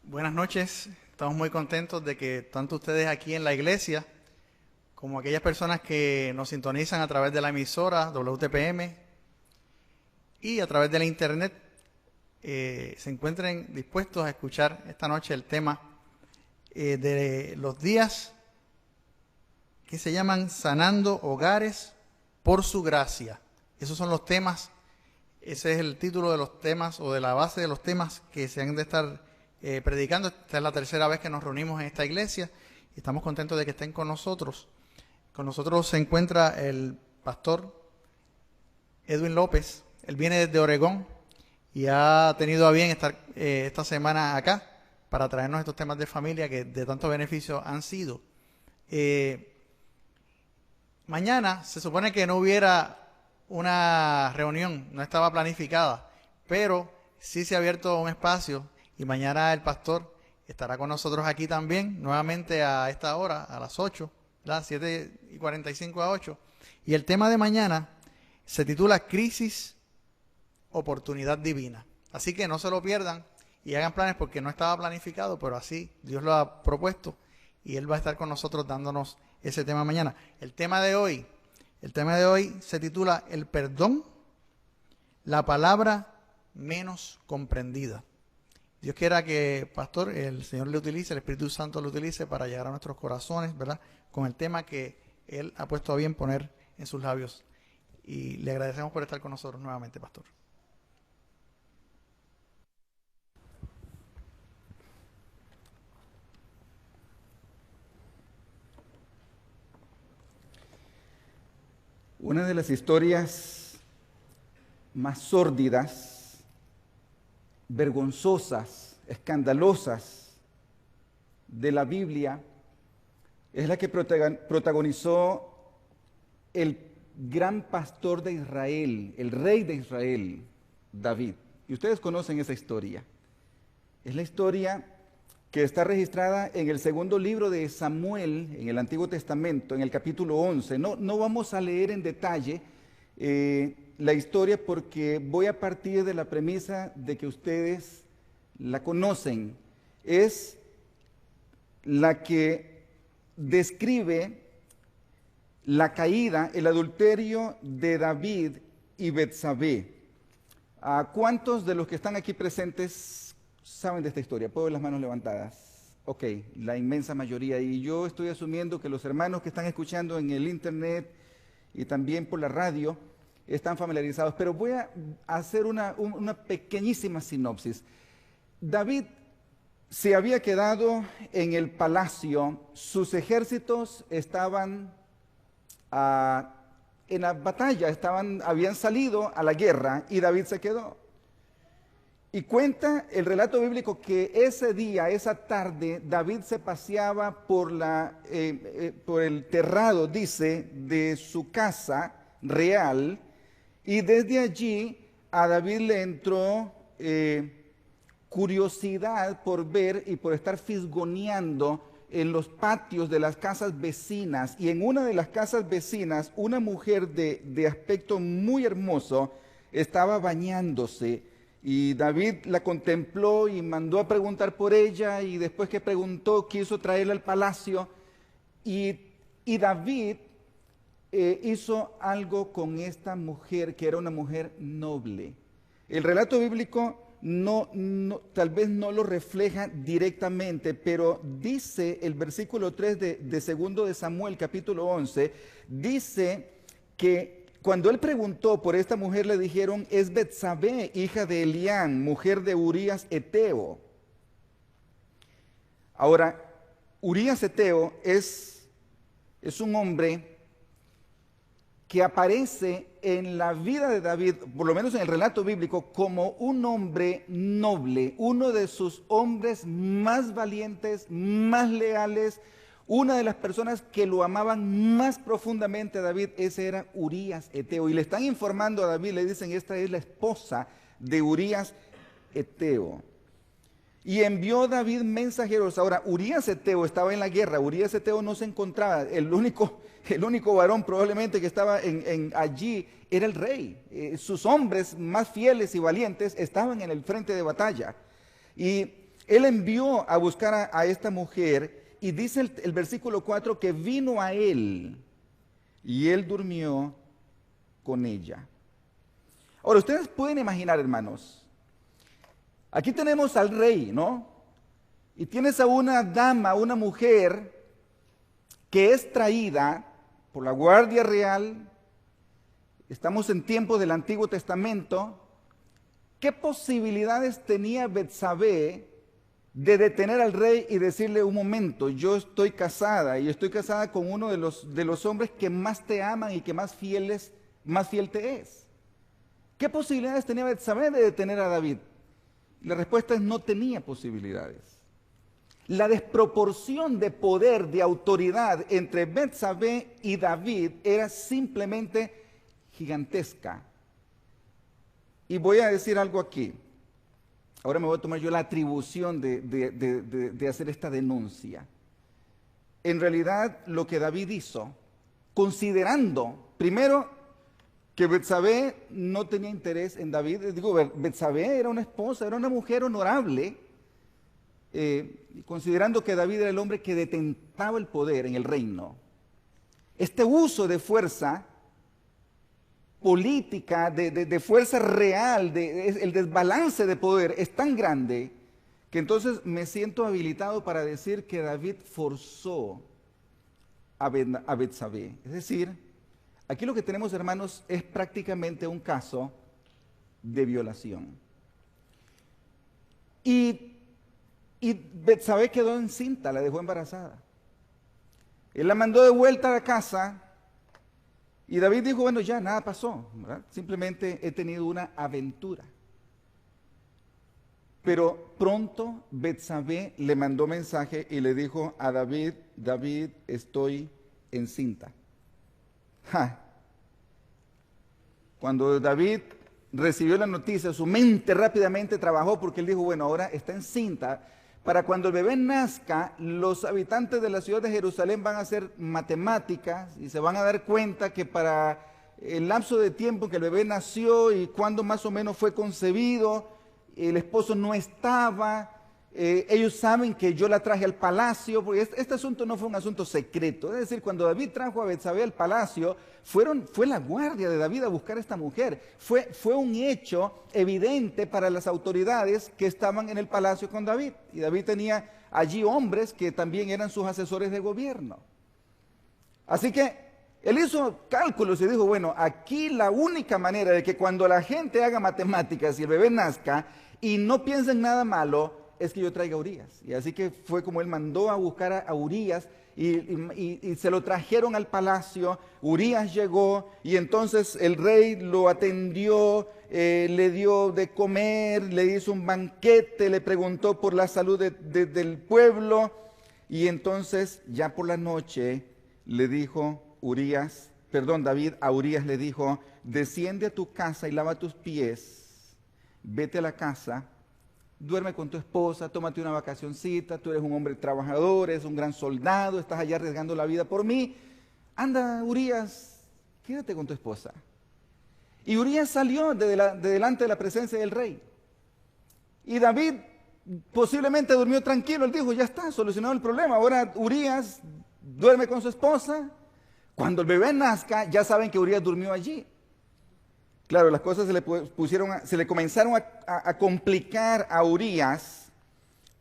Buenas noches, estamos muy contentos de que tanto ustedes aquí en la iglesia como aquellas personas que nos sintonizan a través de la emisora WTPM y a través de la internet se encuentren dispuestos a escuchar esta noche el tema de los días que se llaman Sanando Hogares por su gracia. Esos son los temas, ese es el título de los temas o de la base de los temas que se han de estar predicando. Esta es la tercera vez que nos reunimos en esta iglesia y estamos contentos de que estén con nosotros. Con nosotros se encuentra el pastor Edwin López. Él viene desde Oregón y ha tenido a bien estar esta semana acá para traernos estos temas de familia que de tanto beneficio han sido. Mañana se supone que no hubiera una reunión, no estaba planificada, pero sí se ha abierto un espacio y mañana el pastor estará con nosotros aquí también, nuevamente a esta hora, a las 8, las 7:45 a 8. Y el tema de mañana se titula Crisis, Oportunidad Divina. Así que no se lo pierdan y hagan planes porque no estaba planificado, pero así Dios lo ha propuesto y Él va a estar con nosotros dándonos ese tema mañana. El tema de hoy se titula El perdón, la palabra menos comprendida. Dios quiera que, pastor, el Señor le utilice, el Espíritu Santo le utilice para llegar a nuestros corazones, ¿verdad? Con el tema que Él ha puesto a bien poner en sus labios. Y le agradecemos por estar con nosotros nuevamente, pastor. Una de las historias más sórdidas, vergonzosas, escandalosas de la Biblia es la que protagonizó el gran pastor de Israel, el rey de Israel, David. Y ustedes conocen esa historia. Es la historia que está registrada en el segundo libro de Samuel, en el Antiguo Testamento, en el capítulo 11. No vamos a leer en detalle la historia porque voy a partir de la premisa de que ustedes la conocen. Es la que describe la caída, el adulterio de David y Betsabé. ¿Cuántos de los que están aquí presentes saben de esta historia? ¿Puedo ver las manos levantadas? Ok, la inmensa mayoría. Y yo estoy asumiendo que los hermanos que están escuchando en el internet y también por la radio están familiarizados, pero voy a hacer una pequeñísima sinopsis. David se había quedado en el palacio, sus ejércitos estaban en la batalla, habían salido a la guerra y David se quedó. Y cuenta el relato bíblico que ese día, esa tarde, David se paseaba por el terrado, dice, de su casa real, y desde allí a David le entró curiosidad por ver y por estar fisgoneando en los patios de las casas vecinas. Y en una de las casas vecinas, una mujer de aspecto muy hermoso estaba bañándose. Y David la contempló y mandó a preguntar por ella, y después que preguntó, quiso traerla al palacio. Y David hizo algo con esta mujer, que era una mujer noble. El relato bíblico tal vez no lo refleja directamente, pero dice el versículo 3 de segundo de Samuel, capítulo 11, dice que cuando él preguntó por esta mujer, le dijeron, es Betsabé, hija de Elián, mujer de Urías Eteo. Ahora, Urías Eteo es un hombre que aparece en la vida de David, por lo menos en el relato bíblico, como un hombre noble, uno de sus hombres más valientes, más leales, una de las personas que lo amaban más profundamente a David. Ese era Urías Eteo. Y le están informando a David, le dicen, esta es la esposa de Urías Eteo. Y envió David mensajeros. Ahora, Urías Eteo estaba en la guerra. Urías Eteo no se encontraba. El único varón probablemente que estaba allí era el rey. Sus hombres más fieles y valientes estaban en el frente de batalla. Y Él envió a buscar a esta mujer y dice el versículo 4 que vino a él y él durmió con ella. Ahora, ustedes pueden imaginar, hermanos, aquí tenemos al rey, ¿no? Y tienes a una dama, una mujer que es traída por la guardia real. Estamos en tiempos del Antiguo Testamento. ¿Qué posibilidades tenía Betsabé de detener al rey y decirle: un momento, yo estoy casada y estoy casada con uno de los hombres que más te aman y que más fiel te es? ¿Qué posibilidades tenía Betsabé de detener a David? La respuesta es: no tenía posibilidades. La desproporción de poder, de autoridad entre Betsabé y David era simplemente gigantesca. Y voy a decir algo aquí. Ahora me voy a tomar yo la atribución de hacer esta denuncia. En realidad, lo que David hizo, considerando, primero, que Betsabé no tenía interés en David. Digo, Betsabé era una esposa, era una mujer honorable, considerando que David era el hombre que detentaba el poder en el reino. Este uso de fuerza política, de fuerza real, el desbalance de poder es tan grande que entonces me siento habilitado para decir que David forzó a Betsabé. Es decir, aquí lo que tenemos, hermanos, es prácticamente un caso de violación. Y Betsabé quedó encinta, la dejó embarazada. Él la mandó de vuelta a la casa. Y David dijo: bueno, ya nada pasó, ¿verdad? Simplemente he tenido una aventura. Pero pronto Betsabé le mandó mensaje y le dijo a David: David, estoy encinta. ¡Ja! Cuando David recibió la noticia, su mente rápidamente trabajó, porque él dijo: bueno, ahora está encinta. Para cuando el bebé nazca, los habitantes de la ciudad de Jerusalén van a hacer matemáticas y se van a dar cuenta que para el lapso de tiempo que el bebé nació y cuando más o menos fue concebido, el esposo no estaba. Ellos saben que yo la traje al palacio, porque este asunto no fue un asunto secreto. Es decir, cuando David trajo a Betsabé al palacio, fue la guardia de David a buscar a esta mujer. Fue un hecho evidente para las autoridades que estaban en el palacio con David. Y David tenía allí hombres que también eran sus asesores de gobierno. Así que él hizo cálculos y dijo: bueno, aquí la única manera de que cuando la gente haga matemáticas y el bebé nazca y no piensen nada malo, es que yo traiga a Urías. Y así que fue como él mandó a buscar a Urías y se lo trajeron al palacio. Urías llegó y entonces el rey lo atendió, le dio de comer, le hizo un banquete, le preguntó por la salud del pueblo. Y entonces ya por la noche le dijo David a Urías le dijo: desciende a tu casa y lava tus pies, vete a la casa, duerme con tu esposa, tómate una vacacioncita, tú eres un hombre trabajador, eres un gran soldado, estás allá arriesgando la vida por mí. Anda, Urías, quédate con tu esposa. Y Urías salió de delante de la presencia del rey. Y David posiblemente durmió tranquilo. Él dijo: ya está, solucionado el problema. Ahora Urías duerme con su esposa. Cuando el bebé nazca, ya saben que Urías durmió allí. Claro, las cosas se le comenzaron a complicar a Urías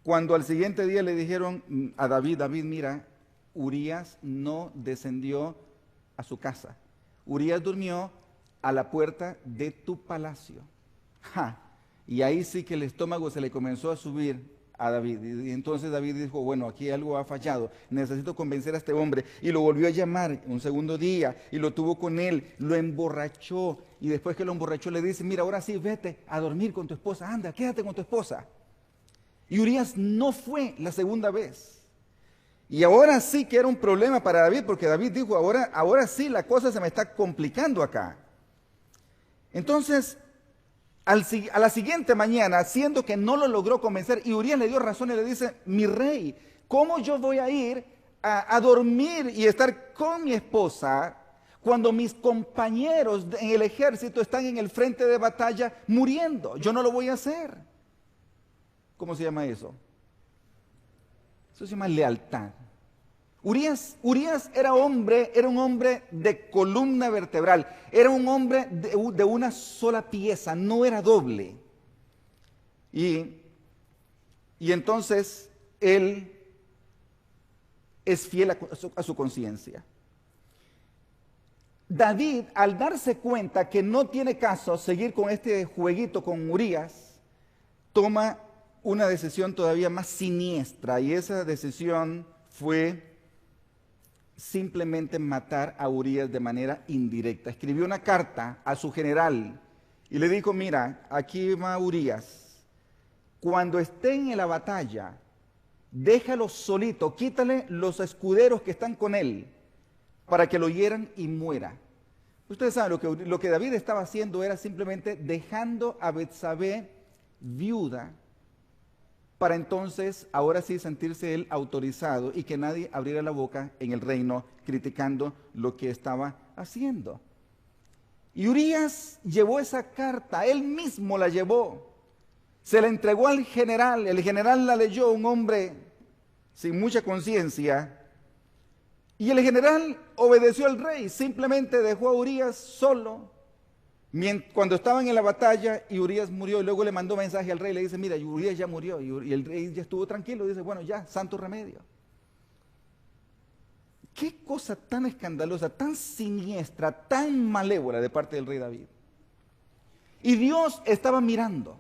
cuando al siguiente día le dijeron a David: David, mira, Urías no descendió a su casa. Urías durmió a la puerta de tu palacio. ¡Ja! Y ahí sí que el estómago se le comenzó a subir a David. Y entonces David dijo: bueno, aquí algo ha fallado, necesito convencer a este hombre. Y lo volvió a llamar un segundo día y lo tuvo con él, lo emborrachó. Y después que lo emborrachó le dice: mira, ahora sí, vete a dormir con tu esposa, anda, quédate con tu esposa. Y Urías no fue la segunda vez. Y ahora sí que era un problema para David, porque David dijo: ahora sí la cosa se me está complicando acá. Entonces, a la siguiente mañana, siendo que no lo logró convencer, y Urías le dio razón y le dice: mi rey, ¿cómo yo voy a ir a dormir y estar con mi esposa cuando mis compañeros en el ejército están en el frente de batalla muriendo? Yo no lo voy a hacer. ¿Cómo se llama eso? Eso se llama lealtad. Urías era un hombre de columna vertebral, era un hombre de una sola pieza, no era doble. Y entonces él es fiel a su conciencia. David, al darse cuenta que no tiene caso seguir con este jueguito con Urías, toma una decisión todavía más siniestra, y esa decisión fue simplemente matar a Urías de manera indirecta. Escribió una carta a su general y le dijo: mira, aquí va Urías, cuando estén en la batalla, déjalo solito, quítale los escuderos que están con él, para que lo hieran y muera. Ustedes saben, lo que David estaba haciendo era simplemente dejando a Betsabé viuda, para entonces, ahora sí, sentirse él autorizado y que nadie abriera la boca en el reino criticando lo que estaba haciendo. Y Urías llevó esa carta, él mismo la llevó, se la entregó al general, el general la leyó, un hombre sin mucha conciencia, y el general obedeció al rey, simplemente dejó a Urías solo cuando estaban en la batalla, y Urías murió, y luego le mandó mensaje al rey, le dice: mira, Urías ya murió, y el rey ya estuvo tranquilo, dice: bueno, ya, santo remedio. Qué cosa tan escandalosa, tan siniestra, tan malévola de parte del rey David. Y Dios estaba mirando.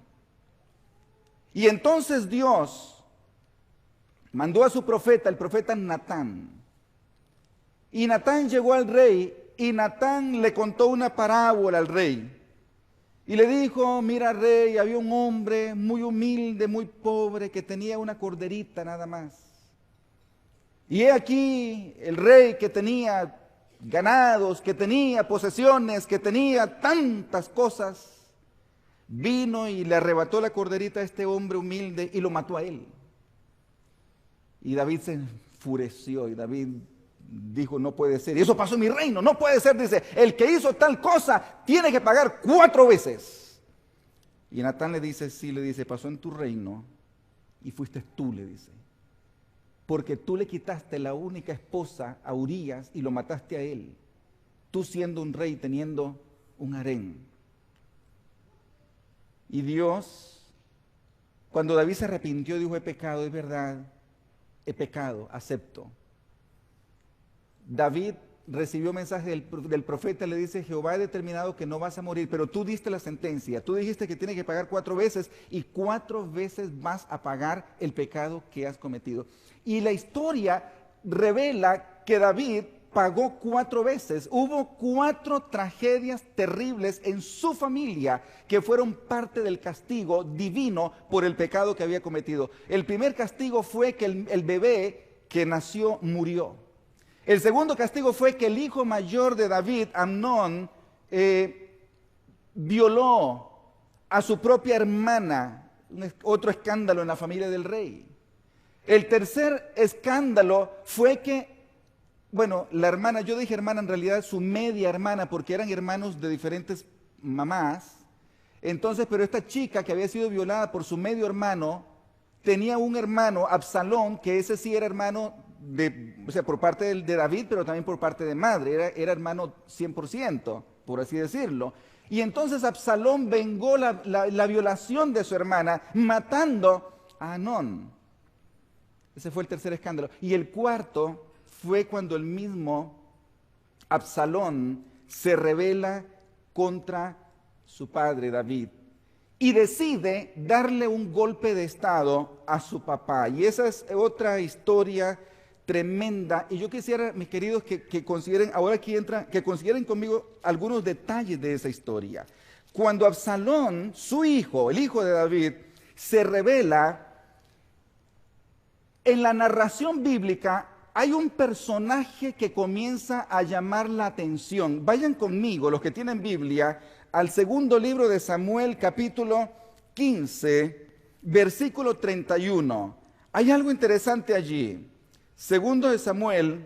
Y entonces Dios mandó a su profeta, el profeta Natán. Y Natán llegó al rey, y Natán le contó una parábola al rey. Y le dijo: mira, rey, había un hombre muy humilde, muy pobre, que tenía una corderita nada más. Y he aquí el rey, que tenía ganados, que tenía posesiones, que tenía tantas cosas, vino y le arrebató la corderita a este hombre humilde y lo mató a él. Y David se enfureció, y David dijo: no puede ser, y eso pasó en mi reino, no puede ser. Dice: el que hizo tal cosa tiene que pagar 4 veces. Y Natán le dice: sí, le dice, pasó en tu reino, y fuiste tú, le dice, porque tú le quitaste la única esposa a Urías y lo mataste a él, tú siendo un rey, teniendo un harén. Y Dios, cuando David se arrepintió, dijo: he pecado, es verdad, he pecado, acepto. David recibió mensaje del profeta, le dice: Jehová ha determinado que no vas a morir, pero tú diste la sentencia, tú dijiste que tienes que pagar 4 veces, y 4 veces vas a pagar el pecado que has cometido. Y la historia revela que David pagó 4 veces. Hubo 4 tragedias terribles en su familia que fueron parte del castigo divino por el pecado que había cometido. El primer castigo fue que el bebé que nació murió. El segundo castigo fue que el hijo mayor de David, Amnón, violó a su propia hermana, otro escándalo en la familia del rey. El tercer escándalo fue que, bueno, la hermana, yo dije hermana, en realidad su media hermana, porque eran hermanos de diferentes mamás. Entonces, pero esta chica que había sido violada por su medio hermano, tenía un hermano, Absalón, que ese sí era hermano o sea, por parte de David, pero también por parte de madre, era hermano 100%, por así decirlo. Y entonces Absalón vengó la violación de su hermana, matando a Amnón. Ese fue el tercer escándalo. Y el cuarto fue cuando el mismo Absalón se rebela contra su padre David y decide darle un golpe de estado a su papá. Y esa es otra historia tremenda, y yo quisiera, mis queridos, que consideren, ahora aquí entra, que consideren conmigo algunos detalles de esa historia. Cuando Absalón, su hijo, el hijo de David, se rebela, en la narración bíblica hay un personaje que comienza a llamar la atención. Vayan conmigo, los que tienen Biblia, al segundo libro de Samuel, capítulo 15, versículo 31. Hay algo interesante allí. Segundo de Samuel,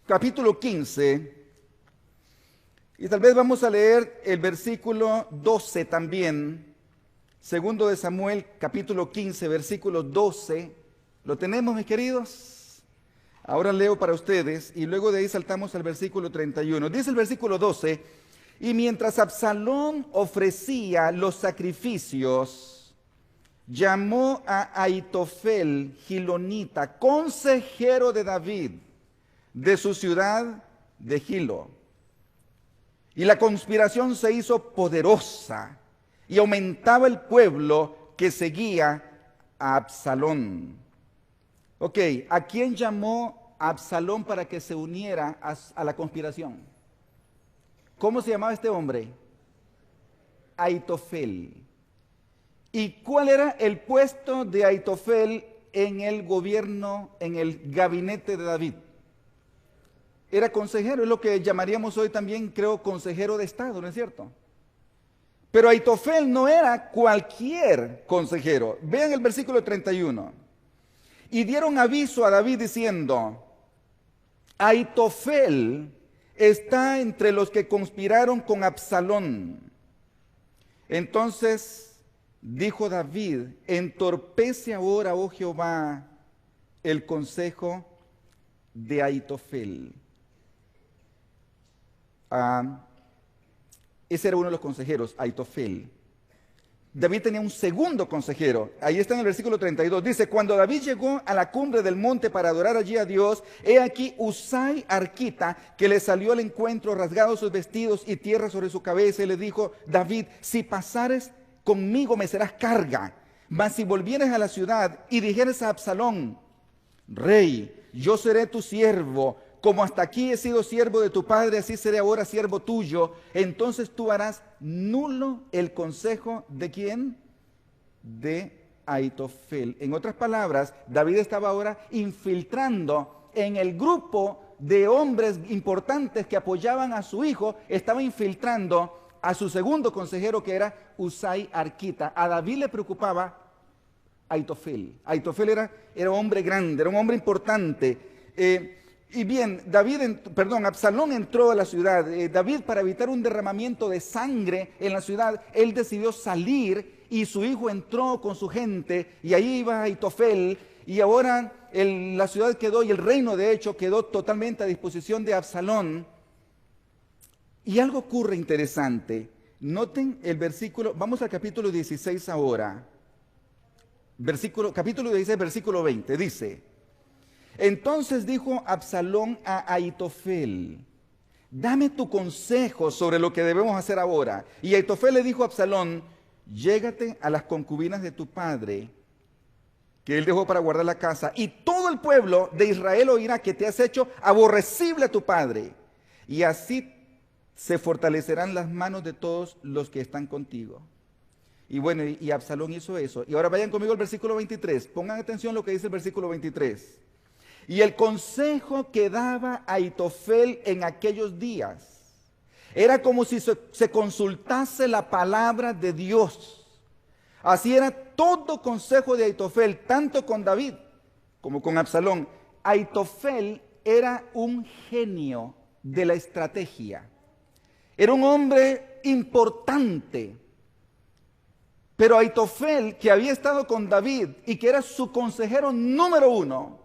capítulo 15, y tal vez vamos a leer el versículo 12 también. Segundo de Samuel, capítulo 15, versículo 12. ¿Lo tenemos, mis queridos? Ahora leo para ustedes y luego de ahí saltamos al versículo 31. Dice el versículo 12, y mientras Absalón ofrecía los sacrificios, llamó a Ahitofel, gilonita, consejero de David, de su ciudad de Gilo. Y la conspiración se hizo poderosa y aumentaba el pueblo que seguía a Absalón. Ok, ¿a quién llamó Absalón para que se uniera a la conspiración? ¿Cómo se llamaba este hombre? Ahitofel. ¿Y cuál era el puesto de Ahitofel en el gobierno, en el gabinete de David? Era consejero, es lo que llamaríamos hoy también, creo, consejero de Estado, ¿no es cierto? Pero Ahitofel no era cualquier consejero. Vean el versículo 31. Y dieron aviso a David diciendo, Ahitofel está entre los que conspiraron con Absalón. Entonces dijo David, entorpece ahora, oh Jehová, el consejo de Ahitofel. Ese era uno de los consejeros, Ahitofel. David tenía un segundo consejero. Ahí está en el versículo 32. Dice, cuando David llegó a la cumbre del monte para adorar allí a Dios, he aquí Usai Arquita, que le salió al encuentro, rasgado sus vestidos y tierra sobre su cabeza, y le dijo, David, si pasares conmigo me serás carga, mas si volvieres a la ciudad y dijeres a Absalón, rey, yo seré tu siervo, como hasta aquí he sido siervo de tu padre, así seré ahora siervo tuyo, entonces tú harás nulo el consejo ¿de quién? De Ahitofel. En otras palabras, David estaba ahora infiltrando en el grupo de hombres importantes que apoyaban a su hijo, estaba infiltrando a su segundo consejero, que era Usai Arquita. A David le preocupaba Ahitofel. Ahitofel era un hombre grande, era un hombre importante. Y bien, Absalón entró a la ciudad. David, para evitar un derramamiento de sangre en la ciudad, él decidió salir y su hijo entró con su gente y ahí iba Ahitofel y ahora la ciudad quedó y el reino de hecho quedó totalmente a disposición de Absalón. Y algo ocurre interesante. Noten el versículo, vamos al capítulo 16 ahora. Capítulo 16, versículo 20, dice, entonces dijo Absalón a Ahitofel, dame tu consejo sobre lo que debemos hacer ahora. Y Ahitofel le dijo a Absalón, llégate a las concubinas de tu padre, que él dejó para guardar la casa, y todo el pueblo de Israel oirá que te has hecho aborrecible a tu padre. Y así se fortalecerán las manos de todos los que están contigo. Y bueno, y Absalón hizo eso. Y ahora vayan conmigo al versículo 23. Pongan atención a lo que dice el versículo 23. Y el consejo que daba Ahitofel en aquellos días era como si se consultase la palabra de Dios. Así era todo consejo de Ahitofel, tanto con David como con Absalón. Ahitofel era un genio de la estrategia. Era un hombre importante. Pero Ahitofel, que había estado con David y que era su consejero número uno,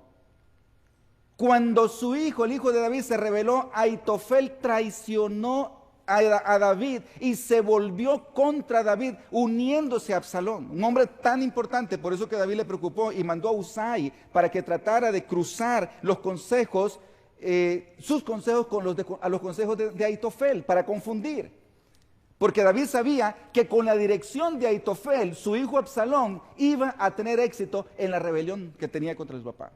cuando su hijo, el hijo de David, se rebeló, Ahitofel traicionó a David y se volvió contra David, uniéndose a Absalón, un hombre tan importante. Por eso que David le preocupó y mandó a Usai para que tratara de cruzar los consejos, sus consejos con los consejos de Ahitofel, para confundir. Porque David sabía que con la dirección de Ahitofel, su hijo Absalón iba a tener éxito en la rebelión que tenía contra su papá.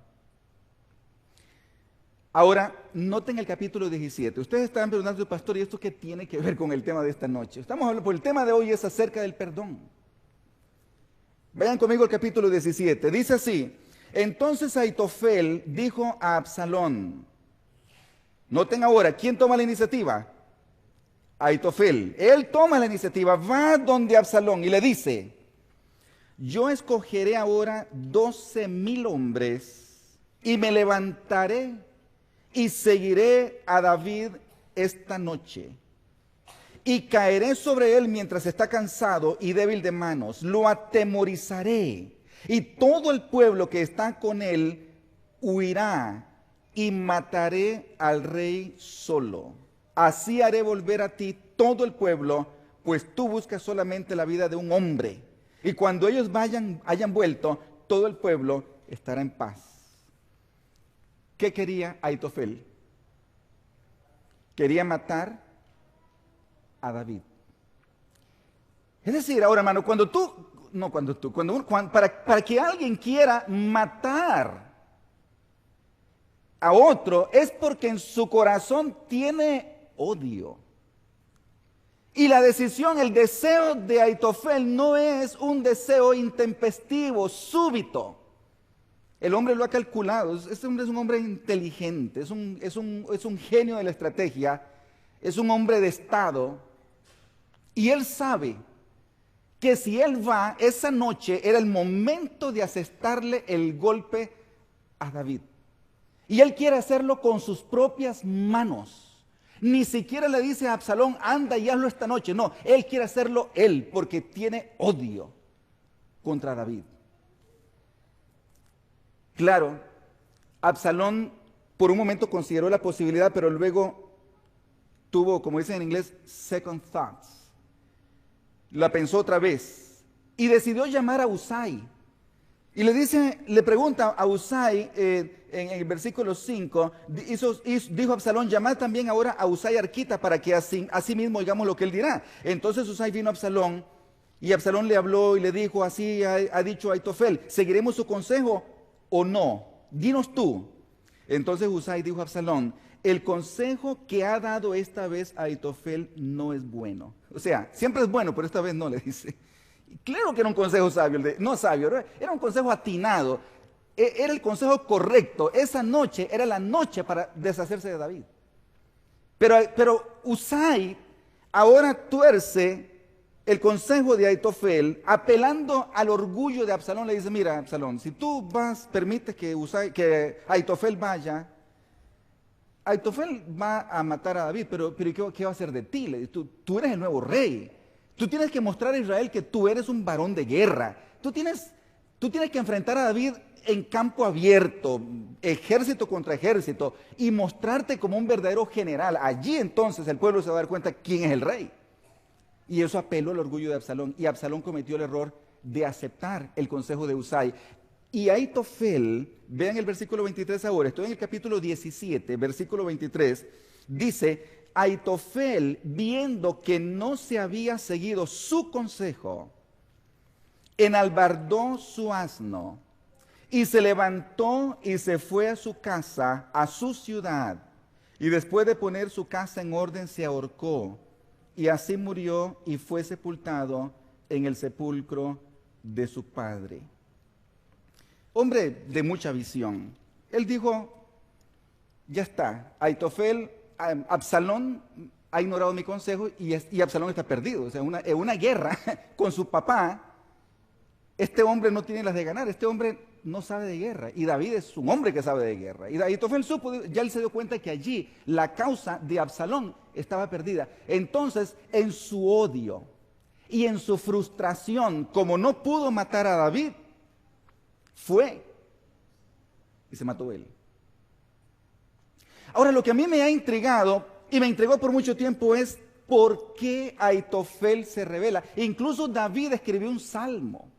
Ahora, noten el capítulo 17. Ustedes estaban preguntando, pastor, ¿y esto qué tiene que ver con el tema de esta noche? Estamos hablando, pues el tema de hoy es acerca del perdón. Vayan conmigo al capítulo 17. Dice así, entonces Ahitofel dijo a Absalón, noten ahora, ¿quién toma la iniciativa? Ahitofel. Él toma la iniciativa, va donde Absalón y le dice, yo escogeré ahora 12,000 hombres y me levantaré y seguiré a David esta noche. y caeré sobre él mientras está cansado y débil de manos. Lo atemorizaré y todo el pueblo que está con él huirá y mataré al rey solo. Así haré volver a ti todo el pueblo, pues tú buscas solamente la vida de un hombre. Y cuando ellos hayan vuelto, todo el pueblo estará en paz. ¿Qué quería Ahitofel? Quería matar a David. Es decir, ahora hermano, para que alguien quiera matar a otro es porque en su corazón tiene odio. Y la decisión, el deseo de Ahitofel no es un deseo intempestivo, súbito. El hombre lo ha calculado. Este hombre es un hombre inteligente, es un genio de la estrategia, es un hombre de Estado. Y él sabe que si él va, esa noche era el momento de asestarle el golpe a David. Y él quiere hacerlo con sus propias manos. Ni siquiera le dice a Absalón, anda y hazlo esta noche. No, él quiere hacerlo él porque tiene odio contra David. Claro, Absalón por un momento consideró la posibilidad, pero luego tuvo, como dicen en inglés, second thoughts. La pensó otra vez y decidió llamar a Usai. Y le pregunta a Usai en el versículo 5, dijo Absalón, llamad también ahora a Usai Arquita para que así mismo digamos lo que él dirá. Entonces Usai vino a Absalón y Absalón le habló y le dijo, así ha dicho Ahitofel, ¿seguiremos su consejo o no? Dinos tú. Entonces Usai dijo a Absalón, el consejo que ha dado esta vez Ahitofel no es bueno. O sea, siempre es bueno, pero esta vez no, le dice. Claro que era un consejo sabio, no sabio, era un consejo atinado, era el consejo correcto. Esa noche era la noche para deshacerse de David. Pero Usai ahora tuerce el consejo de Ahitofel, apelando al orgullo de Absalón. Le dice, mira Absalón, si tú permites que Ahitofel vaya, Ahitofel va a matar a David, pero ¿qué va a hacer de ti? Le dice, tú eres el nuevo rey. Tú tienes que mostrar a Israel que tú eres un varón de guerra. Tú tienes que enfrentar a David en campo abierto, ejército contra ejército, y mostrarte como un verdadero general. Allí entonces el pueblo se va a dar cuenta quién es el rey. Y eso apeló al orgullo de Absalón. Y Absalón cometió el error de aceptar el consejo de Usai. Y Ahitofel, vean el versículo 23 ahora, estoy en el capítulo 17, versículo 23, dice, Ahitofel, viendo que no se había seguido su consejo, enalbardó su asno y se levantó y se fue a su casa, a su ciudad, y después de poner su casa en orden se ahorcó, y así murió y fue sepultado en el sepulcro de su padre. Hombre de mucha visión. Él dijo, ya está, Ahitofel, Absalón ha ignorado mi consejo y Absalón está perdido. O sea, en una guerra con su papá, este hombre no tiene las de ganar, este hombre no sabe de guerra. Y David es un hombre que sabe de guerra. Y Ahitofel supo, ya él se dio cuenta que allí la causa de Absalón estaba perdida. Entonces, en su odio y en su frustración, como no pudo matar a David, fue y se mató él. Ahora, lo que a mí me ha intrigado y me intrigó por mucho tiempo es por qué Ahitofel se rebela. Incluso David escribió un salmo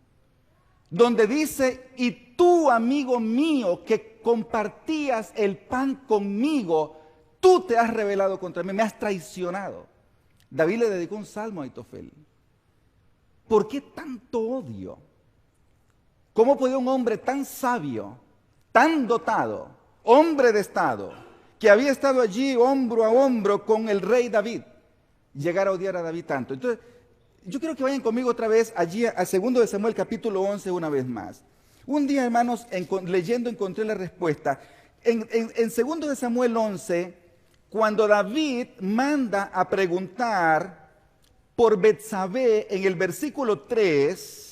donde dice, y tú, amigo mío, que compartías el pan conmigo, tú te has rebelado contra mí, me has traicionado. David le dedicó un salmo a Ahitofel. ¿Por qué tanto odio? ¿Cómo puede un hombre tan sabio, tan dotado, hombre de Estado, que había estado allí hombro a hombro con el rey David, llegar a odiar a David tanto? Entonces, yo quiero que vayan conmigo otra vez allí a 2 de Samuel capítulo 11 una vez más. Un día, hermanos, leyendo encontré la respuesta. En 2 de Samuel 11, cuando David manda a preguntar por Betsabé en el versículo 3,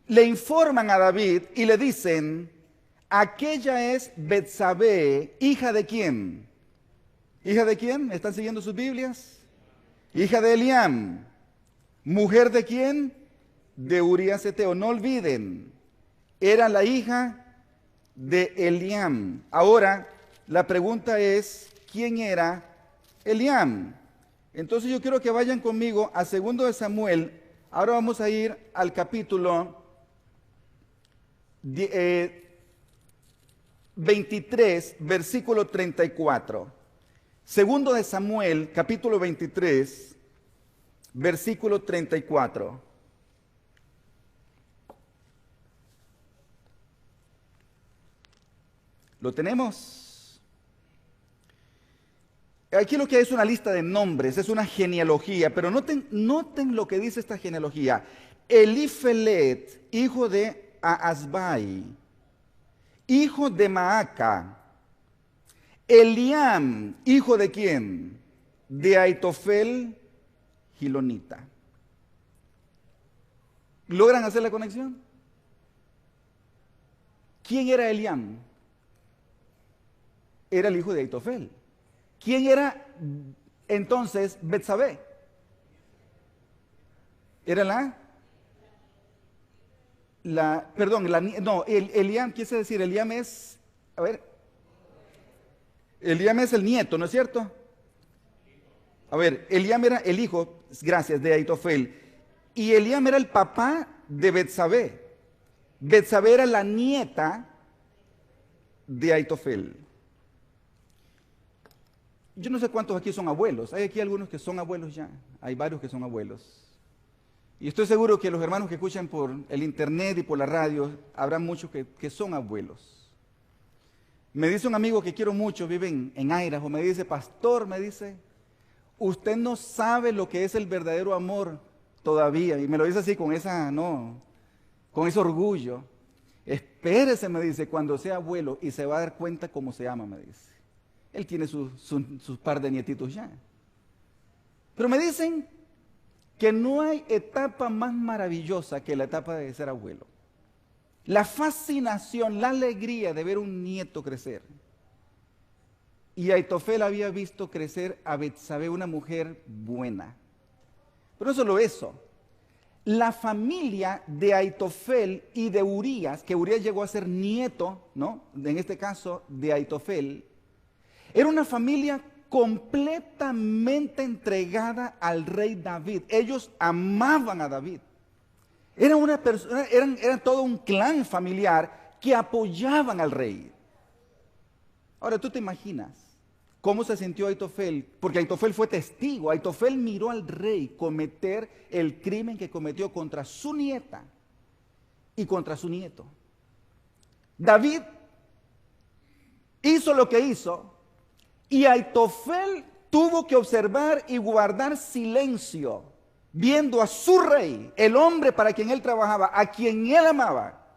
le informan a David y le dicen, aquella es Betsabé, hija de quién? ¿Hija de quién? ¿Están siguiendo sus Biblias? Hija de Eliam. ¿Mujer de quién? De Urías Eteo. No olviden, era la hija de Eliam. Ahora, la pregunta es, ¿quién era Eliam? Entonces yo quiero que vayan conmigo a 2 de Samuel. Ahora vamos a ir al capítulo 23, versículo 34. 2 de Samuel, capítulo 23, versículo 34. ¿Lo tenemos? Aquí lo que hay es una lista de nombres, es una genealogía, pero noten lo que dice esta genealogía. Elifelet, hijo de Aasbai, hijo de Maaca. Eliam, hijo de quién? De Aitofel Gilonita. ¿Logran hacer la conexión? ¿Quién era Eliam? Era el hijo de Aitofel. ¿Quién era entonces Betsabé? Era Eliam, ¿qué quiere decir? Eliam es, Eliam es el nieto, ¿no es cierto? Eliam era el hijo, gracias, de Aitofel. Y Eliam era el papá de Betsabé. Betsabé era la nieta de Aitofel. Yo no sé cuántos aquí son abuelos. Hay aquí algunos que son abuelos ya. Hay varios que son abuelos. Y estoy seguro que los hermanos que escuchan por el internet y por la radio, habrá muchos que son abuelos. Me dice un amigo que quiero mucho, vive en Idaho, me dice, pastor, me dice, usted no sabe lo que es el verdadero amor todavía. Y me lo dice así con con ese orgullo. Espérese, me dice, cuando sea abuelo y se va a dar cuenta cómo se ama, me dice. Él tiene sus par de nietitos ya. Pero me dicen que no hay etapa más maravillosa que la etapa de ser abuelo. La fascinación, la alegría de ver un nieto crecer. Y Aitofel había visto crecer a Betsabé, una mujer buena. Pero no solo eso. La familia de Aitofel y de Urías, que Urías llegó a ser nieto, ¿no? En este caso, de Aitofel, era una familia completamente entregada al rey David. Ellos amaban a David. Era todo un clan familiar que apoyaban al rey. Ahora, ¿tú te imaginas cómo se sintió Aitofel? Porque Aitofel fue testigo. Aitofel miró al rey cometer el crimen que cometió contra su nieta y contra su nieto. David hizo lo que hizo y Aitofel tuvo que observar y guardar silencio, viendo a su rey, el hombre para quien él trabajaba, a quien él amaba,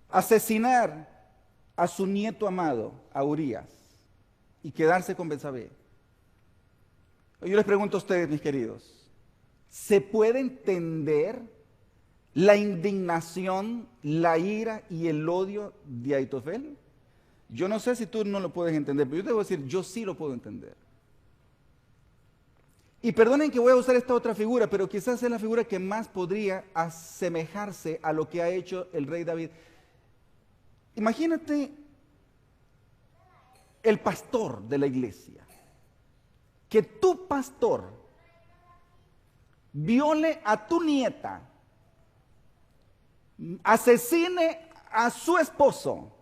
asesinar a su nieto amado, a Urías, y quedarse con Betsabé. Yo les pregunto a ustedes, mis queridos, ¿se puede entender la indignación, la ira y el odio de Aitofel? Yo no sé si tú no lo puedes entender, pero yo te voy a decir, yo sí lo puedo entender. Y perdonen que voy a usar esta otra figura, pero quizás es la figura que más podría asemejarse a lo que ha hecho el rey David. Imagínate el pastor de la iglesia, que tu pastor viole a tu nieta, asesine a su esposo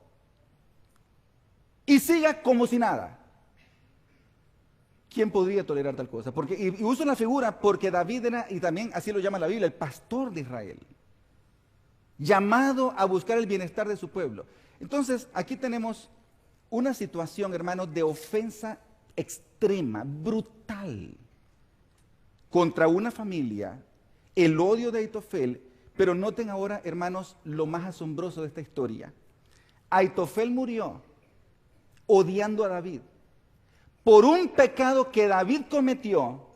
y siga como si nada. ¿Quién podría tolerar tal cosa? Y uso una figura porque David era, y también así lo llama la Biblia, el pastor de Israel, llamado a buscar el bienestar de su pueblo. Entonces, aquí tenemos una situación, hermanos, de ofensa extrema, brutal, contra una familia, el odio de Aitofel, pero noten ahora, hermanos, lo más asombroso de esta historia. Aitofel murió odiando a David por un pecado que David cometió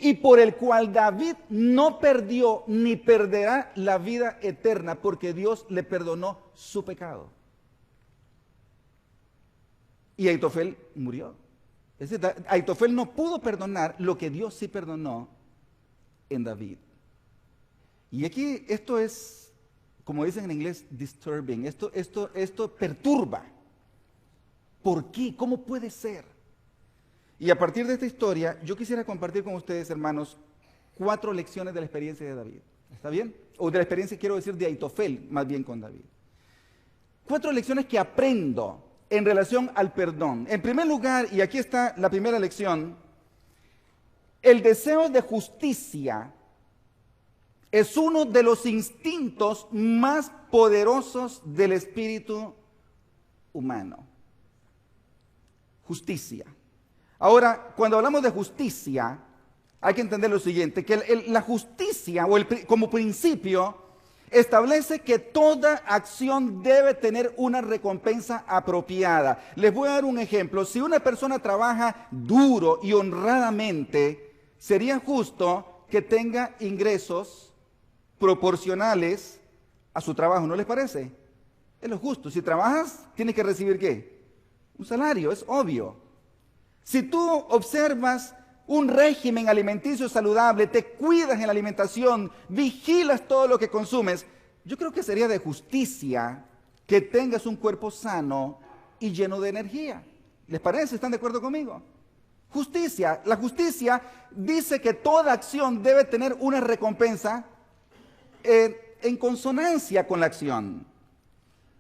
y por el cual David no perdió ni perderá la vida eterna, porque Dios le perdonó su pecado. Y Aitofel murió. Es decir, Aitofel no pudo perdonar lo que Dios sí perdonó en David. Y aquí esto es, como dicen en inglés, disturbing. Esto perturba. ¿Por qué? ¿Cómo puede ser? Y a partir de esta historia, yo quisiera compartir con ustedes, hermanos, 4 lecciones de la experiencia de David. ¿Está bien? O de la experiencia, quiero decir, de Aitofel, más bien con David. 4 lecciones que aprendo en relación al perdón. En primer lugar, y aquí está la primera lección, el deseo de justicia es uno de los instintos más poderosos del espíritu humano. Justicia. Ahora, cuando hablamos de justicia, hay que entender lo siguiente, que la justicia, como principio, establece que toda acción debe tener una recompensa apropiada. Les voy a dar un ejemplo. Si una persona trabaja duro y honradamente, sería justo que tenga ingresos proporcionales a su trabajo, ¿no les parece? Es lo justo. Si trabajas, tienes que recibir ¿qué? Un salario, es obvio. Si tú observas un régimen alimenticio saludable, te cuidas en la alimentación, vigilas todo lo que consumes, yo creo que sería de justicia que tengas un cuerpo sano y lleno de energía. ¿Les parece? ¿Están de acuerdo conmigo? Justicia. La justicia dice que toda acción debe tener una recompensa en consonancia con la acción.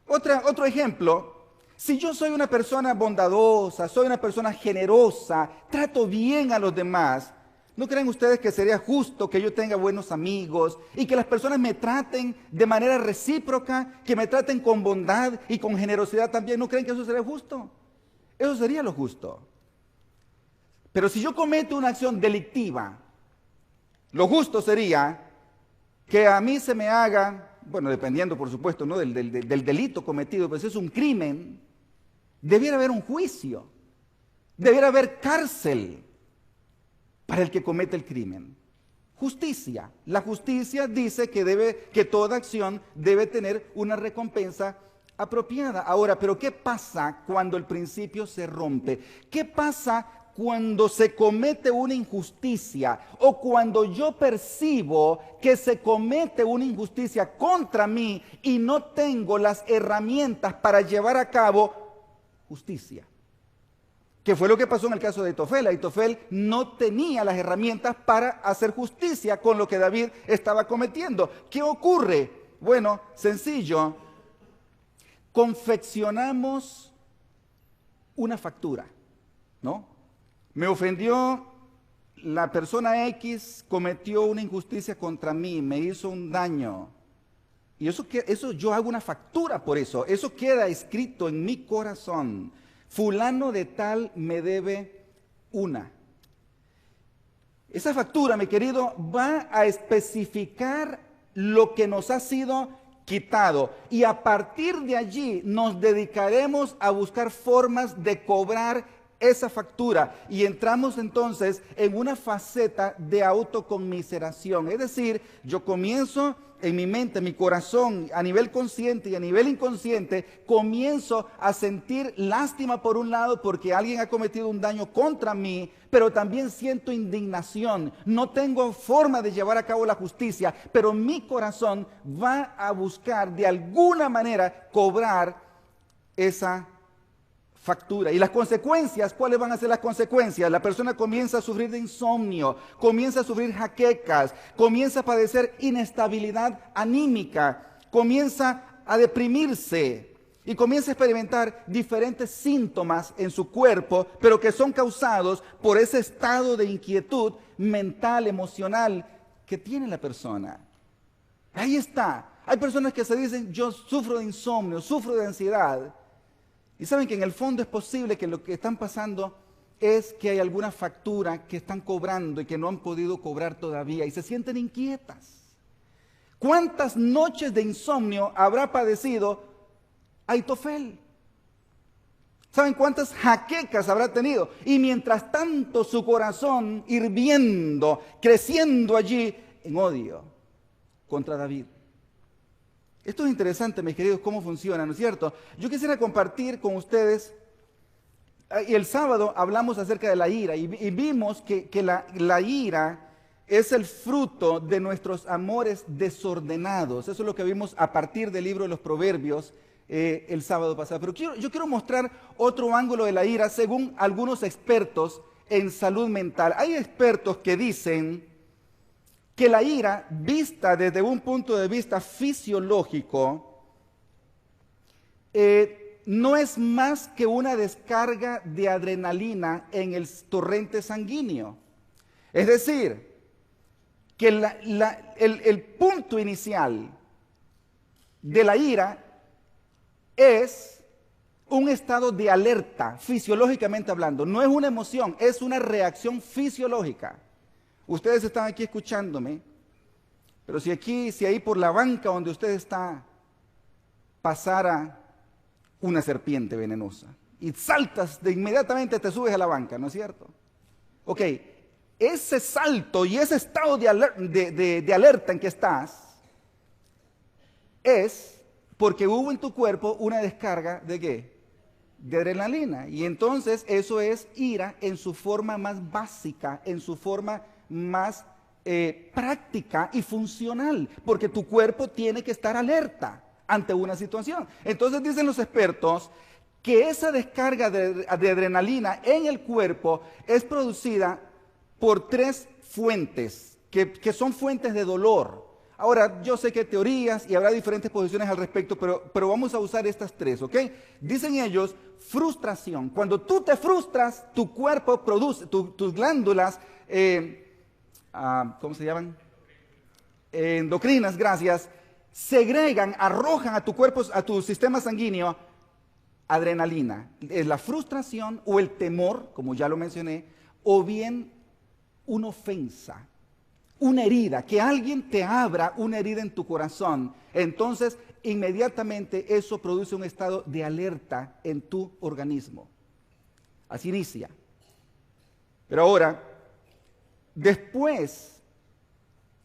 Otro ejemplo. Si yo soy una persona bondadosa, soy una persona generosa, trato bien a los demás, ¿no creen ustedes que sería justo que yo tenga buenos amigos y que las personas me traten de manera recíproca, que me traten con bondad y con generosidad también? ¿No creen que eso sería justo? Eso sería lo justo. Pero si yo cometo una acción delictiva, lo justo sería que a mí se me haga, bueno, dependiendo por supuesto, ¿no? del delito cometido, pues es un crimen. Debiera haber un juicio, debiera haber cárcel para el que comete el crimen. Justicia. La justicia dice que toda acción debe tener una recompensa apropiada. Ahora, ¿pero qué pasa cuando el principio se rompe? ¿Qué pasa cuando se comete una injusticia o cuando yo percibo que se comete una injusticia contra mí y no tengo las herramientas para llevar a cabo justicia? ¿Qué fue lo que pasó en el caso de Aitofel? Aitofel no tenía las herramientas para hacer justicia con lo que David estaba cometiendo. ¿Qué ocurre? Bueno, sencillo. Confeccionamos una factura, ¿no? Me ofendió la persona X, cometió una injusticia contra mí, me hizo un daño. Y eso yo hago una factura por eso. Eso queda escrito en mi corazón. Fulano de tal me debe una. Esa factura, mi querido, va a especificar lo que nos ha sido quitado. Y a partir de allí nos dedicaremos a buscar formas de cobrar esa factura. Y entramos entonces en una faceta de autoconmiseración. Es decir, yo comienzo en mi mente, en mi corazón, a nivel consciente y a nivel inconsciente, comienzo a sentir lástima por un lado porque alguien ha cometido un daño contra mí, pero también siento indignación. No tengo forma de llevar a cabo la justicia, pero mi corazón va a buscar de alguna manera cobrar esa factura. Y las consecuencias, ¿cuáles van a ser las consecuencias? La persona comienza a sufrir de insomnio, comienza a sufrir jaquecas, comienza a padecer inestabilidad anímica, comienza a deprimirse y comienza a experimentar diferentes síntomas en su cuerpo, pero que son causados por ese estado de inquietud mental, emocional que tiene la persona. Ahí está. Hay personas que se dicen, yo sufro de insomnio, sufro de ansiedad. Y saben que en el fondo es posible que lo que están pasando es que hay alguna factura que están cobrando y que no han podido cobrar todavía y se sienten inquietas. ¿Cuántas noches de insomnio habrá padecido Aitofel? ¿Saben cuántas jaquecas habrá tenido? Y mientras tanto su corazón hirviendo, creciendo allí en odio contra David. Esto es interesante, mis queridos, cómo funciona, ¿no es cierto? Yo quisiera compartir con ustedes Y el sábado hablamos acerca de la ira y vimos que la ira es el fruto de nuestros amores desordenados. Eso es lo que vimos a partir del libro de los Proverbios el sábado pasado. Pero yo quiero mostrar otro ángulo de la ira según algunos expertos en salud mental. Hay expertos que dicen que la ira, vista desde un punto de vista fisiológico, no es más que una descarga de adrenalina en el torrente sanguíneo. Es decir, que el punto inicial de la ira es un estado de alerta, fisiológicamente hablando. No es una emoción, es una reacción fisiológica. Ustedes están aquí escuchándome, pero si ahí por la banca donde usted está pasara una serpiente venenosa y saltas inmediatamente te subes a la banca, ¿no es cierto? Ok, ese salto y ese estado de alerta en que estás es porque hubo en tu cuerpo una descarga ¿de qué? De adrenalina. Y entonces eso es ira en su forma más básica, en su forma más práctica y funcional, porque tu cuerpo tiene que estar alerta ante una situación. Entonces dicen los expertos que esa descarga de adrenalina en el cuerpo es producida por tres fuentes, que son fuentes de dolor. Ahora, yo sé que hay teorías y habrá diferentes posiciones al respecto, pero vamos a usar estas tres, ¿ok? Dicen ellos, frustración. Cuando tú te frustras, tu cuerpo produce, tus glándulas, ¿cómo se llaman? Endocrinas, gracias, segregan, arrojan a tu cuerpo, a tu sistema sanguíneo, adrenalina. Es la frustración o el temor, como ya lo mencioné, o bien una ofensa, una herida, que alguien te abra una herida en tu corazón. Entonces, inmediatamente eso produce un estado de alerta en tu organismo. Así inicia. Pero ahora, después,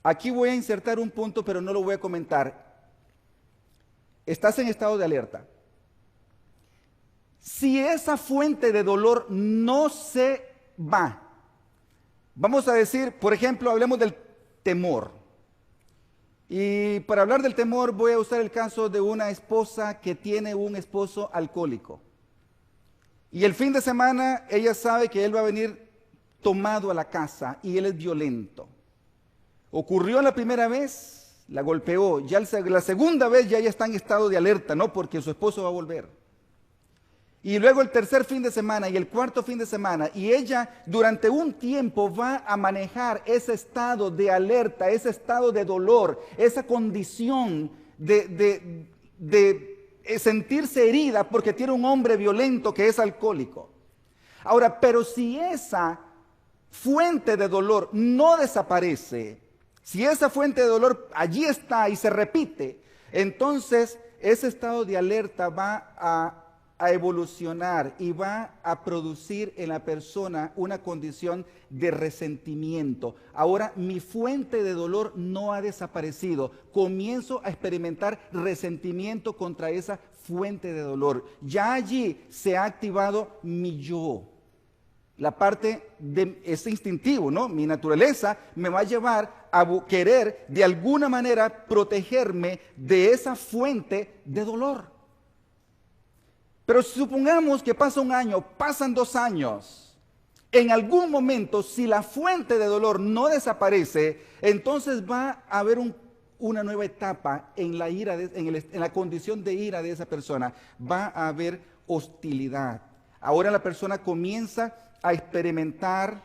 aquí voy a insertar un punto, pero no lo voy a comentar. Estás en estado de alerta. Si esa fuente de dolor no se va, vamos a decir, por ejemplo, hablemos del temor. Y para hablar del temor voy a usar el caso de una esposa que tiene un esposo alcohólico. Y el fin de semana ella sabe que él va a venir tomado a la casa y él es violento. Ocurrió la primera vez, la golpeó, ya la segunda vez ya ella está en estado de alerta, ¿no? Porque su esposo va a volver. Y luego el tercer fin de semana y el cuarto fin de semana, y ella durante un tiempo va a manejar ese estado de alerta, ese estado de dolor, esa condición de sentirse herida porque tiene un hombre violento que es alcohólico. Ahora, pero si esa fuente de dolor no desaparece, si esa fuente de dolor allí está y se repite, entonces ese estado de alerta va a evolucionar y va a producir en la persona una condición de resentimiento. Ahora mi fuente de dolor no ha desaparecido. Comienzo a experimentar resentimiento contra esa fuente de dolor. Ya allí se ha activado mi yo. La parte de ese instintivo, ¿no? Mi naturaleza me va a llevar a querer de alguna manera protegerme de esa fuente de dolor. Pero supongamos que pasa un año, pasan 2 años. En algún momento, si la fuente de dolor no desaparece, entonces va a haber una nueva etapa en la ira, en la condición de ira de esa persona. Va a haber hostilidad. Ahora la persona comienza a experimentar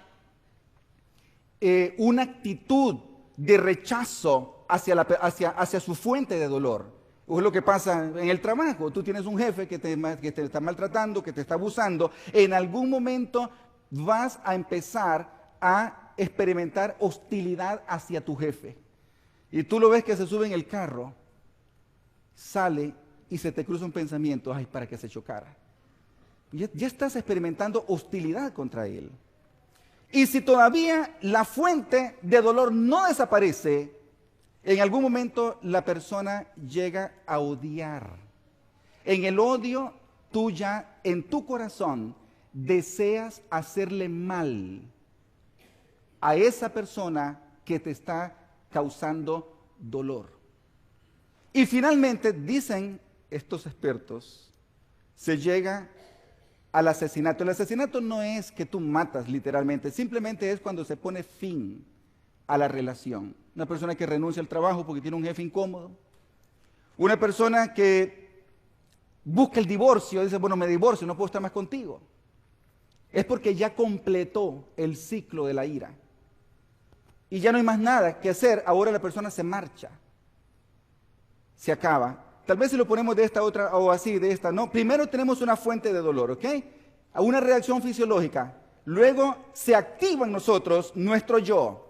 una actitud de rechazo hacia su fuente de dolor. Es lo que pasa en el trabajo. Tú tienes un jefe que te está maltratando, que te está abusando. En algún momento vas a empezar a experimentar hostilidad hacia tu jefe. Y tú lo ves que se sube en el carro, sale y se te cruza un pensamiento, ay, para que se chocara. Ya estás experimentando hostilidad contra él. Y si todavía la fuente de dolor no desaparece, en algún momento la persona llega a odiar. En el odio, tú ya en tu corazón deseas hacerle mal a esa persona que te está causando dolor. Y finalmente, dicen estos expertos, se llega al asesinato. El asesinato no es que tú matas literalmente, simplemente es cuando se pone fin a la relación. Una persona que renuncia al trabajo porque tiene un jefe incómodo. Una persona que busca el divorcio, dice, bueno, me divorcio, no puedo estar más contigo. Es porque ya completó el ciclo de la ira. Y ya no hay más nada que hacer, ahora la persona se marcha. Se acaba. Tal vez si lo ponemos de esta otra o así, de esta, no. Primero tenemos una fuente de dolor, ¿ok? Una reacción fisiológica. Luego se activa en nosotros nuestro yo.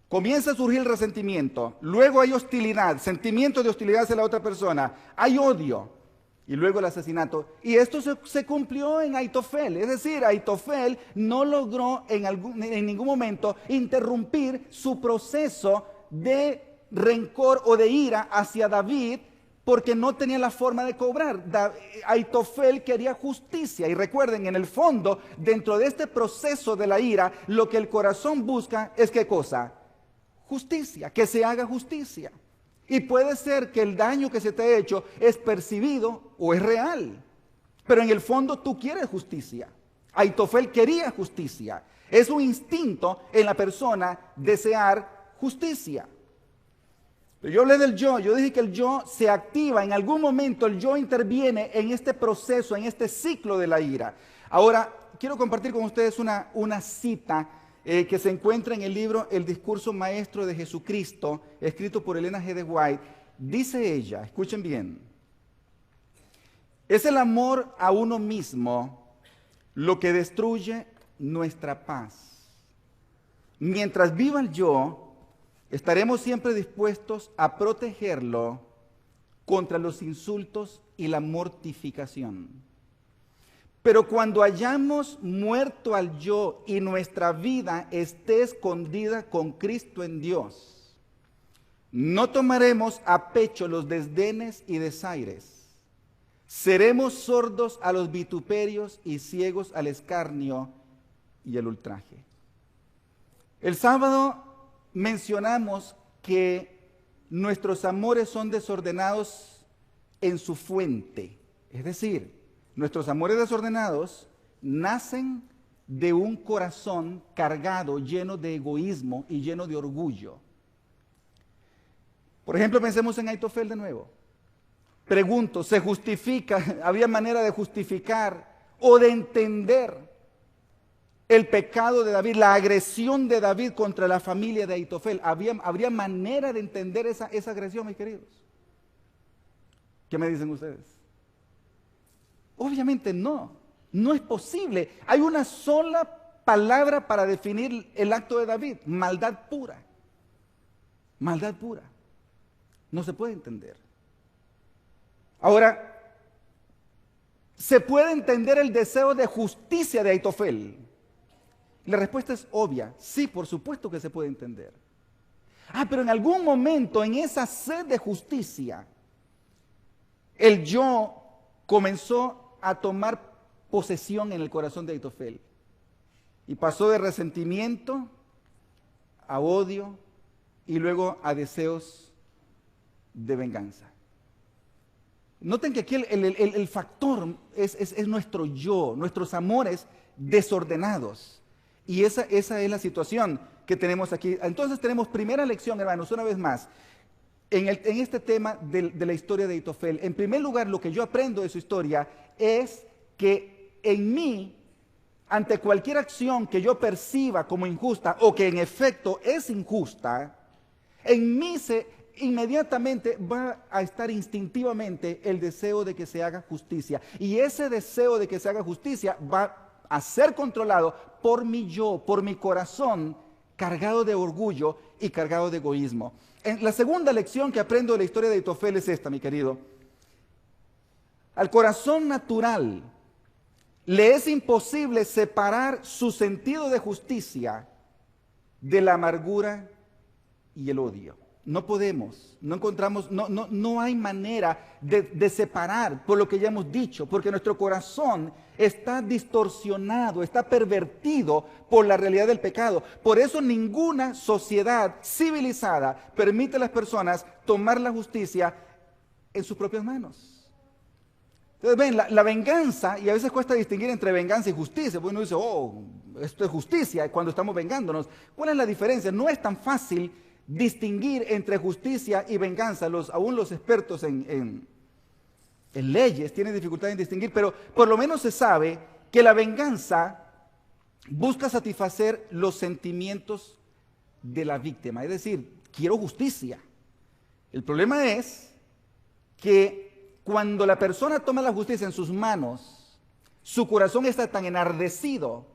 Comienza a surgir el resentimiento. Luego hay hostilidad, sentimiento de hostilidad hacia la otra persona. Hay odio. Y luego el asesinato. Y esto se cumplió en Aitofel. Es decir, Aitofel no logró en ningún momento interrumpir su proceso de rencor o de ira hacia David porque no tenía la forma de cobrar. Aitofel quería justicia. Y recuerden, en el fondo, dentro de este proceso de la ira, lo que el corazón busca es ¿qué cosa? Justicia, que se haga justicia. Y puede ser que el daño que se te ha hecho es percibido o es real. Pero en el fondo tú quieres justicia. Aitofel quería justicia. Es un instinto en la persona desear justicia. Pero yo hablé del yo dije que el yo se activa. En algún momento el yo interviene en este proceso, en este ciclo de la ira. Ahora, quiero compartir con ustedes una cita que se encuentra en el libro El discurso maestro de Jesucristo, escrito por Elena G. de White. Dice ella, escuchen bien, es el amor a uno mismo lo que destruye nuestra paz. Mientras viva el yo, estaremos siempre dispuestos a protegerlo contra los insultos y la mortificación. Pero cuando hayamos muerto al yo y nuestra vida esté escondida con Cristo en Dios, no tomaremos a pecho los desdenes y desaires. Seremos sordos a los vituperios y ciegos al escarnio y el ultraje. El sábado mencionamos que nuestros amores son desordenados en su fuente, es decir, nuestros amores desordenados nacen de un corazón cargado, lleno de egoísmo y lleno de orgullo. Por ejemplo, pensemos en Aitofel de nuevo. Pregunto, ¿se justifica, había manera de justificar o de entender el pecado de David, la agresión de David contra la familia de Aitofel? ¿Habría manera de entender esa agresión, mis queridos? ¿Qué me dicen ustedes? Obviamente no es posible. Hay una sola palabra para definir el acto de David: maldad pura. Maldad pura. No se puede entender. Ahora, ¿se puede entender el deseo de justicia de Aitofel? La respuesta es obvia. Sí, por supuesto que se puede entender. Pero en algún momento, en esa sed de justicia, el yo comenzó a tomar posesión en el corazón de Aitofel. Y pasó de resentimiento a odio y luego a deseos de venganza. Noten que aquí el factor es nuestro yo, nuestros amores desordenados. Y esa es la situación que tenemos aquí. Entonces tenemos primera lección, hermanos, una vez más, en este tema de la historia de Aitofel. En primer lugar, lo que yo aprendo de su historia es que en mí, ante cualquier acción que yo perciba como injusta o que en efecto es injusta, en mí inmediatamente va a estar instintivamente el deseo de que se haga justicia. Y ese deseo de que se haga justicia va a ser controlado por mi yo, por mi corazón cargado de orgullo y cargado de egoísmo. La segunda lección que aprendo de la historia de Aitofel es esta, mi querido. Al corazón natural le es imposible separar su sentido de justicia de la amargura y el odio. No podemos, no encontramos, no hay manera de separar por lo que ya hemos dicho, porque nuestro corazón está distorsionado, está pervertido por la realidad del pecado. Por eso ninguna sociedad civilizada permite a las personas tomar la justicia en sus propias manos. Entonces ven, la venganza, y a veces cuesta distinguir entre venganza y justicia, porque uno dice, oh, esto es justicia cuando estamos vengándonos. ¿Cuál es la diferencia? No es tan fácil distinguir entre justicia y venganza. Aún los expertos en leyes tienen dificultad en distinguir, pero por lo menos se sabe que la venganza busca satisfacer los sentimientos de la víctima, es decir, quiero justicia. El problema es que cuando la persona toma la justicia en sus manos, su corazón está tan enardecido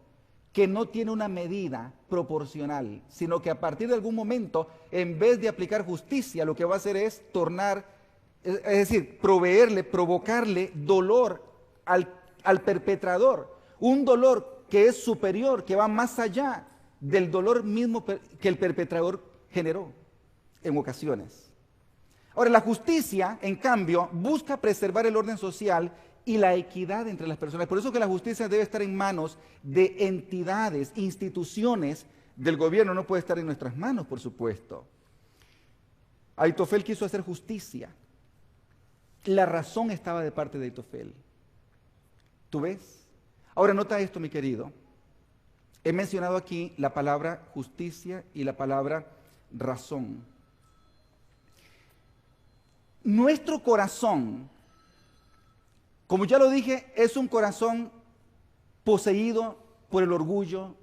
que no tiene una medida proporcional, sino que a partir de algún momento, en vez de aplicar justicia, lo que va a hacer es es decir, provocarle dolor al perpetrador, un dolor que es superior, que va más allá del dolor mismo que el perpetrador generó en ocasiones. Ahora, la justicia, en cambio, busca preservar el orden social y la equidad entre las personas. Por eso que la justicia debe estar en manos de entidades, instituciones del gobierno, no puede estar en nuestras manos, por supuesto. Aitofel quiso hacer justicia. La razón estaba de parte de Aitofel. ¿Tú ves? Ahora nota esto, mi querido. He mencionado aquí la palabra justicia y la palabra razón. Nuestro corazón, como ya lo dije, es un corazón poseído por el orgullo,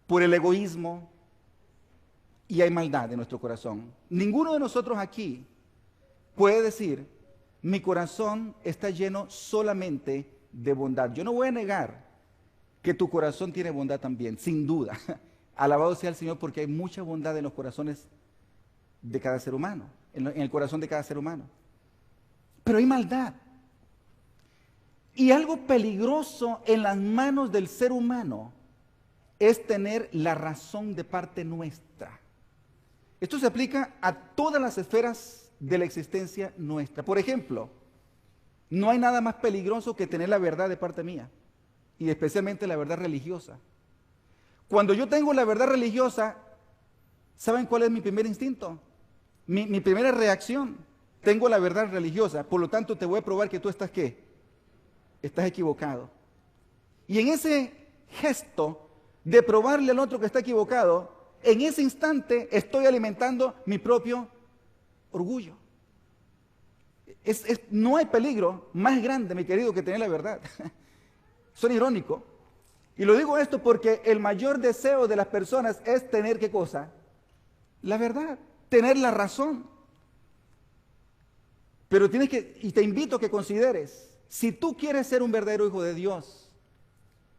por el egoísmo, y hay maldad en nuestro corazón. Ninguno de nosotros aquí puede decir, mi corazón está lleno solamente de bondad. Yo no voy a negar que tu corazón tiene bondad también, sin duda. Alabado sea el Señor, porque hay mucha bondad en los corazones de cada ser humano, en el corazón de cada ser humano. Pero hay maldad. Y algo peligroso en las manos del ser humano es tener la razón de parte nuestra. Esto se aplica a todas las esferas de la existencia nuestra. Por ejemplo, no hay nada más peligroso que tener la verdad de parte mía, y especialmente la verdad religiosa. Cuando yo tengo la verdad religiosa, ¿saben cuál es mi primer instinto? Mi primera reacción, tengo la verdad religiosa, por lo tanto te voy a probar que tú estás ¿qué? Estás equivocado. Y en ese gesto de probarle al otro que está equivocado, en ese instante estoy alimentando mi propio orgullo. No hay peligro más grande, mi querido, que tener la verdad. Suena irónico. Y lo digo esto porque el mayor deseo de las personas es tener ¿qué cosa? La verdad, tener la razón. Pero y te invito a que consideres, si tú quieres ser un verdadero hijo de Dios,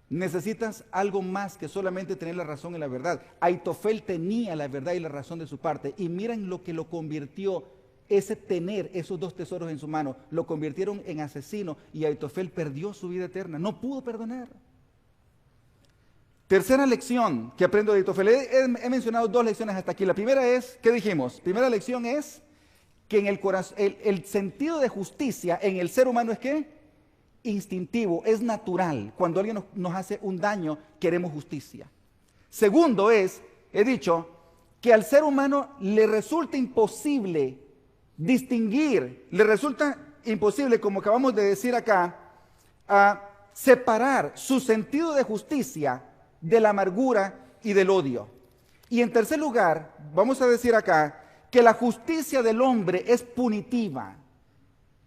necesitas algo más que solamente tener la razón y la verdad. Aitofel tenía la verdad y la razón de su parte, y miren lo que lo convirtió, ese tener esos dos tesoros en su mano, lo convirtieron en asesino, y Aitofel perdió su vida eterna, no pudo perdonar. Tercera lección que aprendo de Aitofel. He mencionado dos lecciones hasta aquí. La primera es, ¿qué dijimos? Primera lección es que en el corazón, el sentido de justicia en el ser humano es ¿qué? Instintivo, es natural. Cuando alguien nos hace un daño, queremos justicia. Segundo es, he dicho, que al ser humano le resulta imposible distinguir, le resulta imposible, como acabamos de decir acá, separar su sentido de justicia de la amargura y del odio. Y en tercer lugar, vamos a decir acá, que la justicia del hombre es punitiva.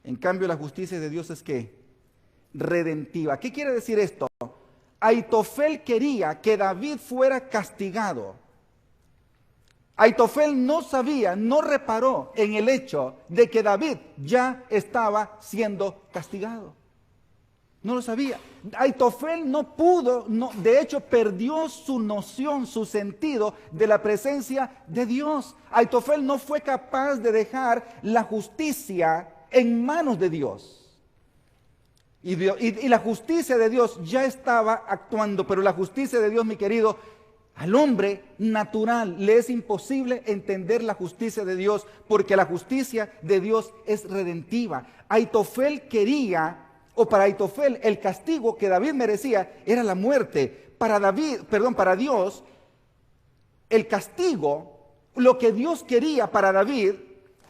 En cambio, la justicia de Dios es ¿qué? Redentiva. ¿Qué quiere decir esto? Aitofel quería que David fuera castigado. Aitofel no sabía, no reparó en el hecho de que David ya estaba siendo castigado. No lo sabía. Aitofel no pudo, de hecho perdió su noción, su sentido de la presencia de Dios. Aitofel no fue capaz de dejar la justicia en manos de Dios. Y la justicia de Dios ya estaba actuando, pero la justicia de Dios, mi querido, Al hombre natural le es imposible entender la justicia de Dios, porque la justicia de Dios es redentiva. Aitofel quería, o para Aitofel, el castigo que David merecía era la muerte. Para Dios, el castigo, lo que Dios quería para David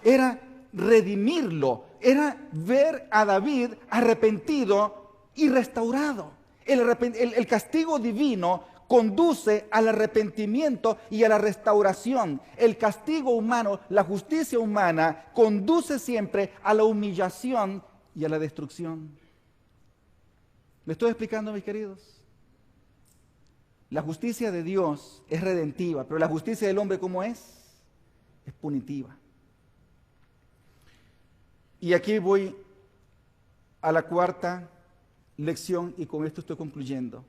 era redimirlo, era ver a David arrepentido y restaurado. El castigo divino conduce al arrepentimiento y a la restauración. El castigo humano, la justicia humana, conduce siempre a la humillación y a la destrucción. ¿Me estoy explicando, mis queridos? La justicia de Dios es redentiva, pero la justicia del hombre, ¿cómo es? Es punitiva. Y aquí voy a la cuarta lección y con esto estoy concluyendo.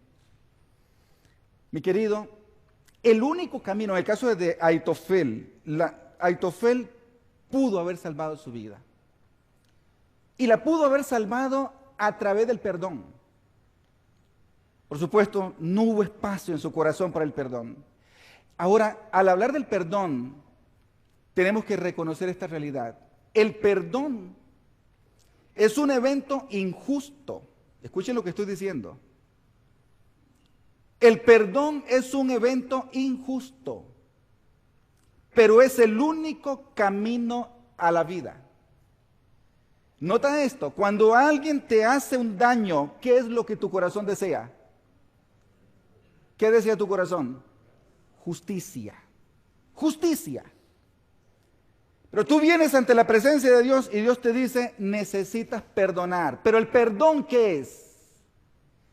Mi querido, el único camino, en el caso de Aitofel, Aitofel pudo haber salvado su vida. Y la pudo haber salvado a través del perdón. Por supuesto, no hubo espacio en su corazón para el perdón. Ahora, al hablar del perdón, tenemos que reconocer esta realidad. El perdón es un evento injusto. Escuchen lo que estoy diciendo. El perdón es un evento injusto, pero es el único camino a la vida. Nota esto, cuando alguien te hace un daño, ¿qué es lo que tu corazón desea? ¿Qué desea tu corazón? Justicia. Justicia. Pero tú vienes ante la presencia de Dios y Dios te dice, necesitas perdonar. Pero el perdón, ¿qué es?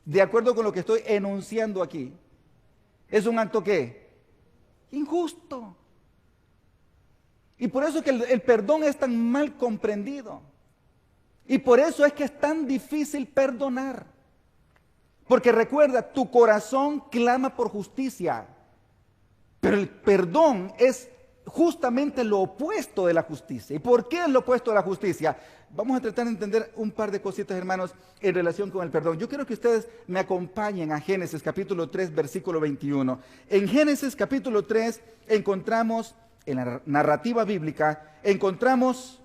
De acuerdo con lo que estoy enunciando aquí, ¿es un acto qué? Injusto. Y por eso es que el perdón es tan mal comprendido. Y por eso es que es tan difícil perdonar. Porque recuerda, tu corazón clama por justicia. Pero el perdón es justamente lo opuesto de la justicia. ¿Y por qué es lo opuesto de la justicia? Vamos a tratar de entender un par de cositas, hermanos, en relación con el perdón. Yo quiero que ustedes me acompañen a Génesis capítulo 3, versículo 21. En Génesis capítulo 3 encontramos, en la narrativa bíblica, encontramos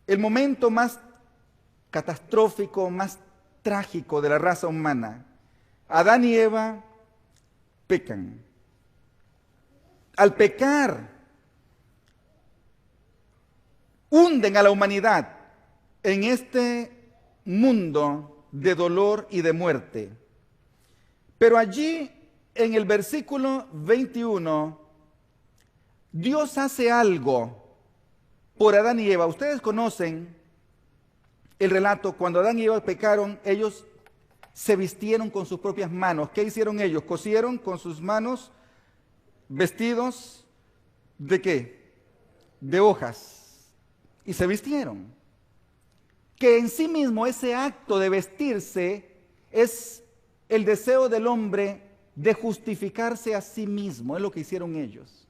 el momento más catastrófico, más trágico de la raza humana. Adán y Eva pecan. Al pecar, hunden a la humanidad en este mundo de dolor y de muerte. Pero allí, en el versículo 21, Dios hace algo por Adán y Eva. Ustedes conocen el relato, cuando Adán y Eva pecaron, ellos se vistieron con sus propias manos. ¿Qué hicieron ellos? Cosieron con sus manos vestidos ¿de qué? De hojas. Y se vistieron. Que en sí mismo ese acto de vestirse es el deseo del hombre de justificarse a sí mismo. Es lo que hicieron ellos.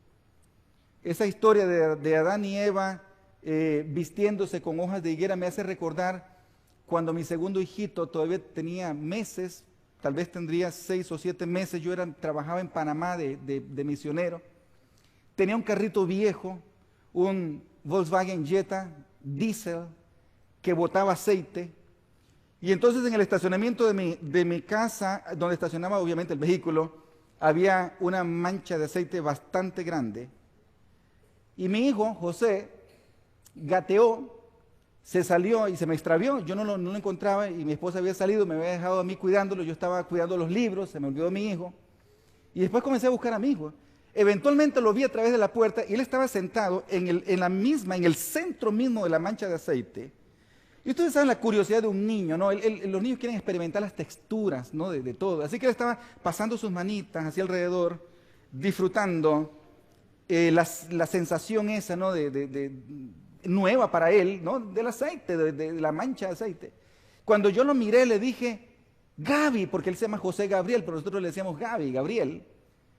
Esa historia de Adán y Eva vistiéndose con hojas de higuera me hace recordar cuando mi segundo hijito todavía tenía meses, tal vez tendría 6 o 7 meses, yo trabajaba en Panamá de misionero. Tenía un carrito viejo, un Volkswagen Jetta diésel que botaba aceite. Y entonces en el estacionamiento de mi casa, donde estacionaba obviamente el vehículo, había una mancha de aceite bastante grande. Y mi hijo, José, gateó, se salió y se me extravió. Yo no lo encontraba y mi esposa había salido, me había dejado a mí cuidándolo. Yo estaba cuidando los libros, se me olvidó mi hijo. Y después comencé a buscar a mi hijo. Eventualmente lo vi a través de la puerta y él estaba sentado en el centro mismo de la mancha de aceite. Y ustedes saben la curiosidad de un niño, ¿no? Los niños quieren experimentar las texturas, ¿no? de todo. Así que él estaba pasando sus manitas hacia alrededor, disfrutando la sensación esa, ¿no? Nueva para él, ¿no? Del aceite, de la mancha de aceite. Cuando yo lo miré, le dije, Gaby, porque él se llama José Gabriel, pero nosotros le decíamos Gaby, Gabriel.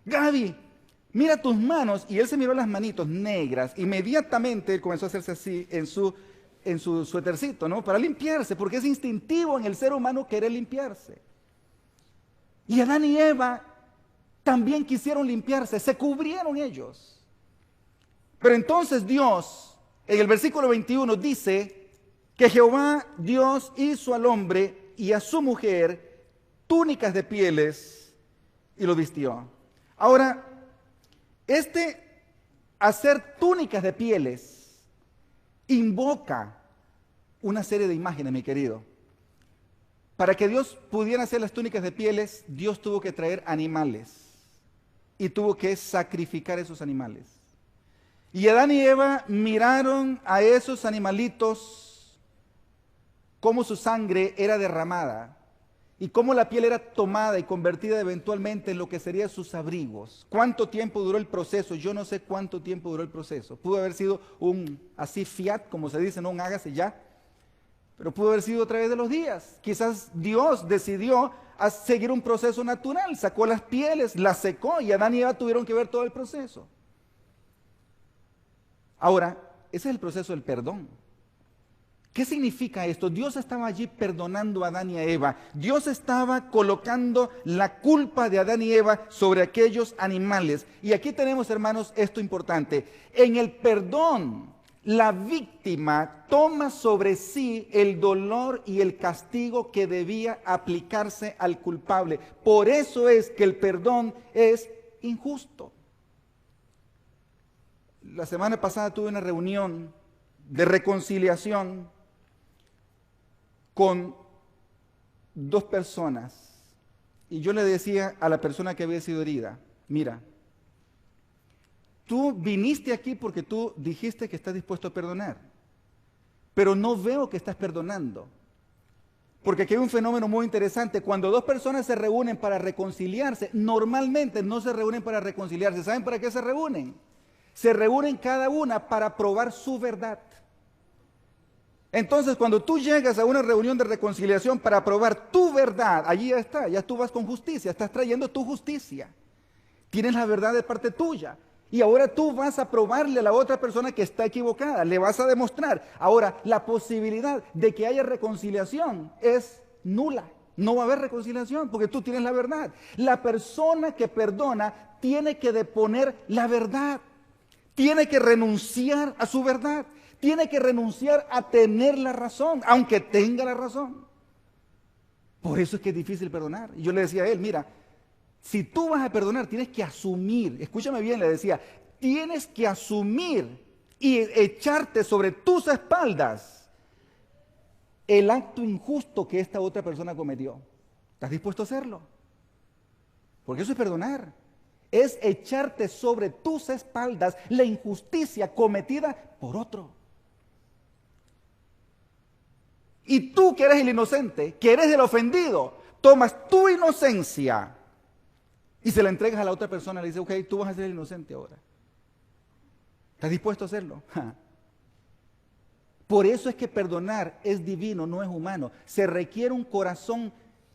Gaby, mira tus manos. Y él se miró las manitos negras. Inmediatamente él comenzó a hacerse así en su suétercito, ¿no? Para limpiarse, porque es instintivo en el ser humano querer limpiarse. Y Adán y Eva también quisieron limpiarse, se cubrieron ellos. Pero entonces Dios, en el versículo 21, dice que Jehová Dios hizo al hombre y a su mujer túnicas de pieles y lo vistió. Ahora, hacer túnicas de pieles invoca una serie de imágenes, mi querido. Para que Dios pudiera hacer las túnicas de pieles, Dios tuvo que traer animales y tuvo que sacrificar esos animales. Y Adán y Eva miraron a esos animalitos cómo su sangre era derramada y cómo la piel era tomada y convertida eventualmente en lo que serían sus abrigos. ¿Cuánto tiempo duró el proceso? Yo no sé cuánto tiempo duró el proceso. Pudo haber sido un así fiat, como se dice, no un hágase ya, pero pudo haber sido a través de los días. Quizás Dios decidió seguir un proceso natural, sacó las pieles, las secó y Adán y Eva tuvieron que ver todo el proceso. Ahora, ese es el proceso del perdón. ¿Qué significa esto? Dios estaba allí perdonando a Adán y a Eva. Dios estaba colocando la culpa de Adán y Eva sobre aquellos animales. Y aquí tenemos, hermanos, esto importante. En el perdón, la víctima toma sobre sí el dolor y el castigo que debía aplicarse al culpable. Por eso es que el perdón es injusto. La semana pasada tuve una reunión de reconciliación con dos personas y yo le decía a la persona que había sido herida, mira, tú viniste aquí porque tú dijiste que estás dispuesto a perdonar, pero no veo que estás perdonando. Porque aquí hay un fenómeno muy interesante. Cuando dos personas se reúnen para reconciliarse, normalmente no se reúnen para reconciliarse. ¿Saben para qué se reúnen? Se reúnen cada una para probar su verdad. Entonces, cuando tú llegas a una reunión de reconciliación para probar tu verdad, allí ya está, ya tú vas con justicia, estás trayendo tu justicia. Tienes la verdad de parte tuya. Y ahora tú vas a probarle a la otra persona que está equivocada, le vas a demostrar. Ahora, la posibilidad de que haya reconciliación es nula. No va a haber reconciliación porque tú tienes la verdad. La persona que perdona tiene que deponer la verdad. Tiene que renunciar a su verdad. Tiene que renunciar a tener la razón, aunque tenga la razón. Por eso es que es difícil perdonar. Y yo le decía a él, mira, si tú vas a perdonar, tienes que asumir, escúchame bien, le decía, tienes que asumir y echarte sobre tus espaldas el acto injusto que esta otra persona cometió. ¿Estás dispuesto a hacerlo? Porque eso es perdonar. Es echarte sobre tus espaldas la injusticia cometida por otro. Y tú que eres el inocente, que eres el ofendido, tomas tu inocencia y se la entregas a la otra persona, le dice, ok, tú vas a ser el inocente ahora. ¿Estás dispuesto a hacerlo? Por eso es que perdonar es divino, no es humano. Se requiere un corazón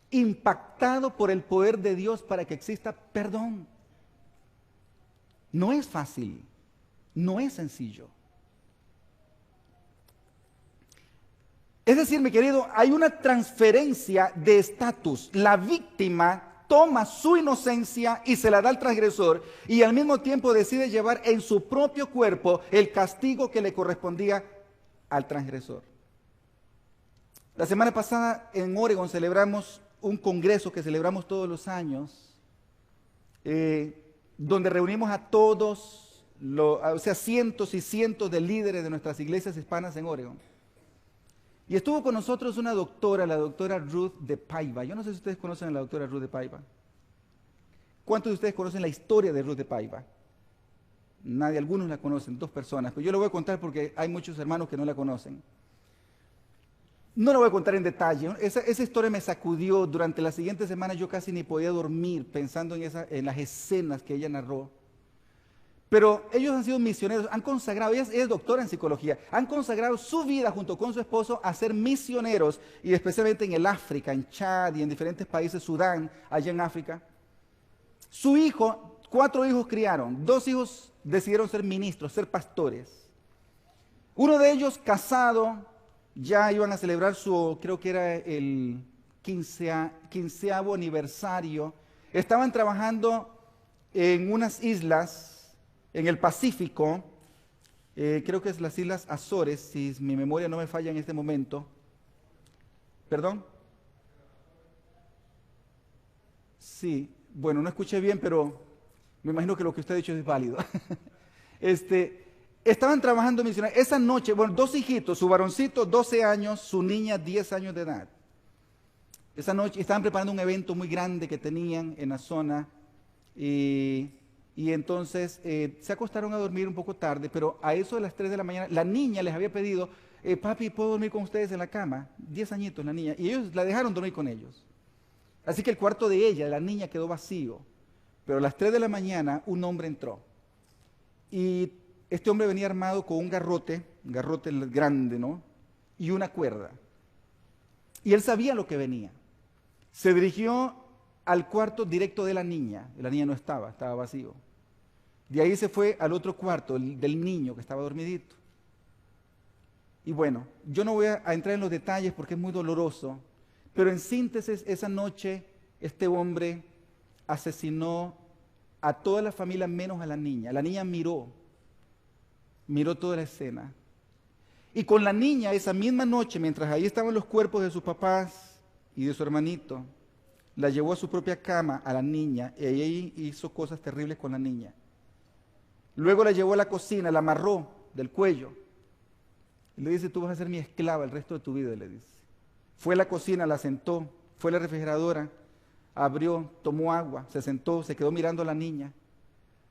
impactado por el poder de Dios para que exista perdón. No es fácil, no es sencillo. Es decir, mi querido, hay una transferencia de estatus. La víctima toma su inocencia y se la da al transgresor y al mismo tiempo decide llevar en su propio cuerpo el castigo que le correspondía al transgresor. La semana pasada en Oregon celebramos un congreso que celebramos todos los años, donde reunimos a todos, cientos y cientos de líderes de nuestras iglesias hispanas en Oregon. Y estuvo con nosotros una doctora, la doctora Ruth de Paiva. Yo no sé si ustedes conocen a la doctora Ruth de Paiva. ¿Cuántos de ustedes conocen la historia de Ruth de Paiva? Nadie, algunos la conocen, 2 personas. Pero yo lo voy a contar porque hay muchos hermanos que no la conocen. No lo voy a contar en detalle. Esa historia me sacudió. Durante las siguientes semanas yo casi ni podía dormir pensando en las escenas que ella narró. Pero ellos han sido misioneros, han consagrado, ella es doctora en psicología, han consagrado su vida junto con su esposo a ser misioneros, y especialmente en el África, en Chad y en diferentes países, Sudán, allá en África. Su hijo, 4 hijos criaron, 2 hijos decidieron ser ministros, ser pastores. Uno de ellos casado, ya iban a celebrar creo que era el 15º aniversario, estaban trabajando en unas islas en el Pacífico, creo que es las Islas Azores, si mi memoria no me falla en este momento. ¿Perdón? Sí, bueno, no escuché bien, pero me imagino que lo que usted ha dicho es válido. Estaban trabajando misioneros. Esa noche, bueno, dos hijitos, su varoncito 12 años, su niña 10 años de edad. Esa noche estaban preparando un evento muy grande que tenían en la zona y entonces se acostaron a dormir un poco tarde, pero a eso de las 3 de la mañana, la niña les había pedido, papi, ¿puedo dormir con ustedes en la cama? 10 añitos la niña, y ellos la dejaron dormir con ellos. Así que el cuarto de ella, de la niña, quedó vacío. Pero a las 3 de la mañana un hombre entró. Y este hombre venía armado con un garrote grande, ¿no? Y una cuerda. Y él sabía lo que venía. Se dirigió al cuarto directo de la niña. La niña no estaba, estaba vacío. De ahí se fue al otro cuarto, el del niño que estaba dormidito. Y bueno, yo no voy a entrar en los detalles porque es muy doloroso, pero en síntesis, esa noche este hombre asesinó a toda la familia menos a la niña. La niña miró toda la escena. Y con la niña esa misma noche, mientras ahí estaban los cuerpos de sus papás y de su hermanito, la llevó a su propia cama a la niña y ahí hizo cosas terribles con la niña. Luego la llevó a la cocina, la amarró del cuello y le dice, tú vas a ser mi esclava el resto de tu vida, le dice. Fue a la cocina, la sentó, fue a la refrigeradora, abrió, tomó agua, se sentó, se quedó mirando a la niña.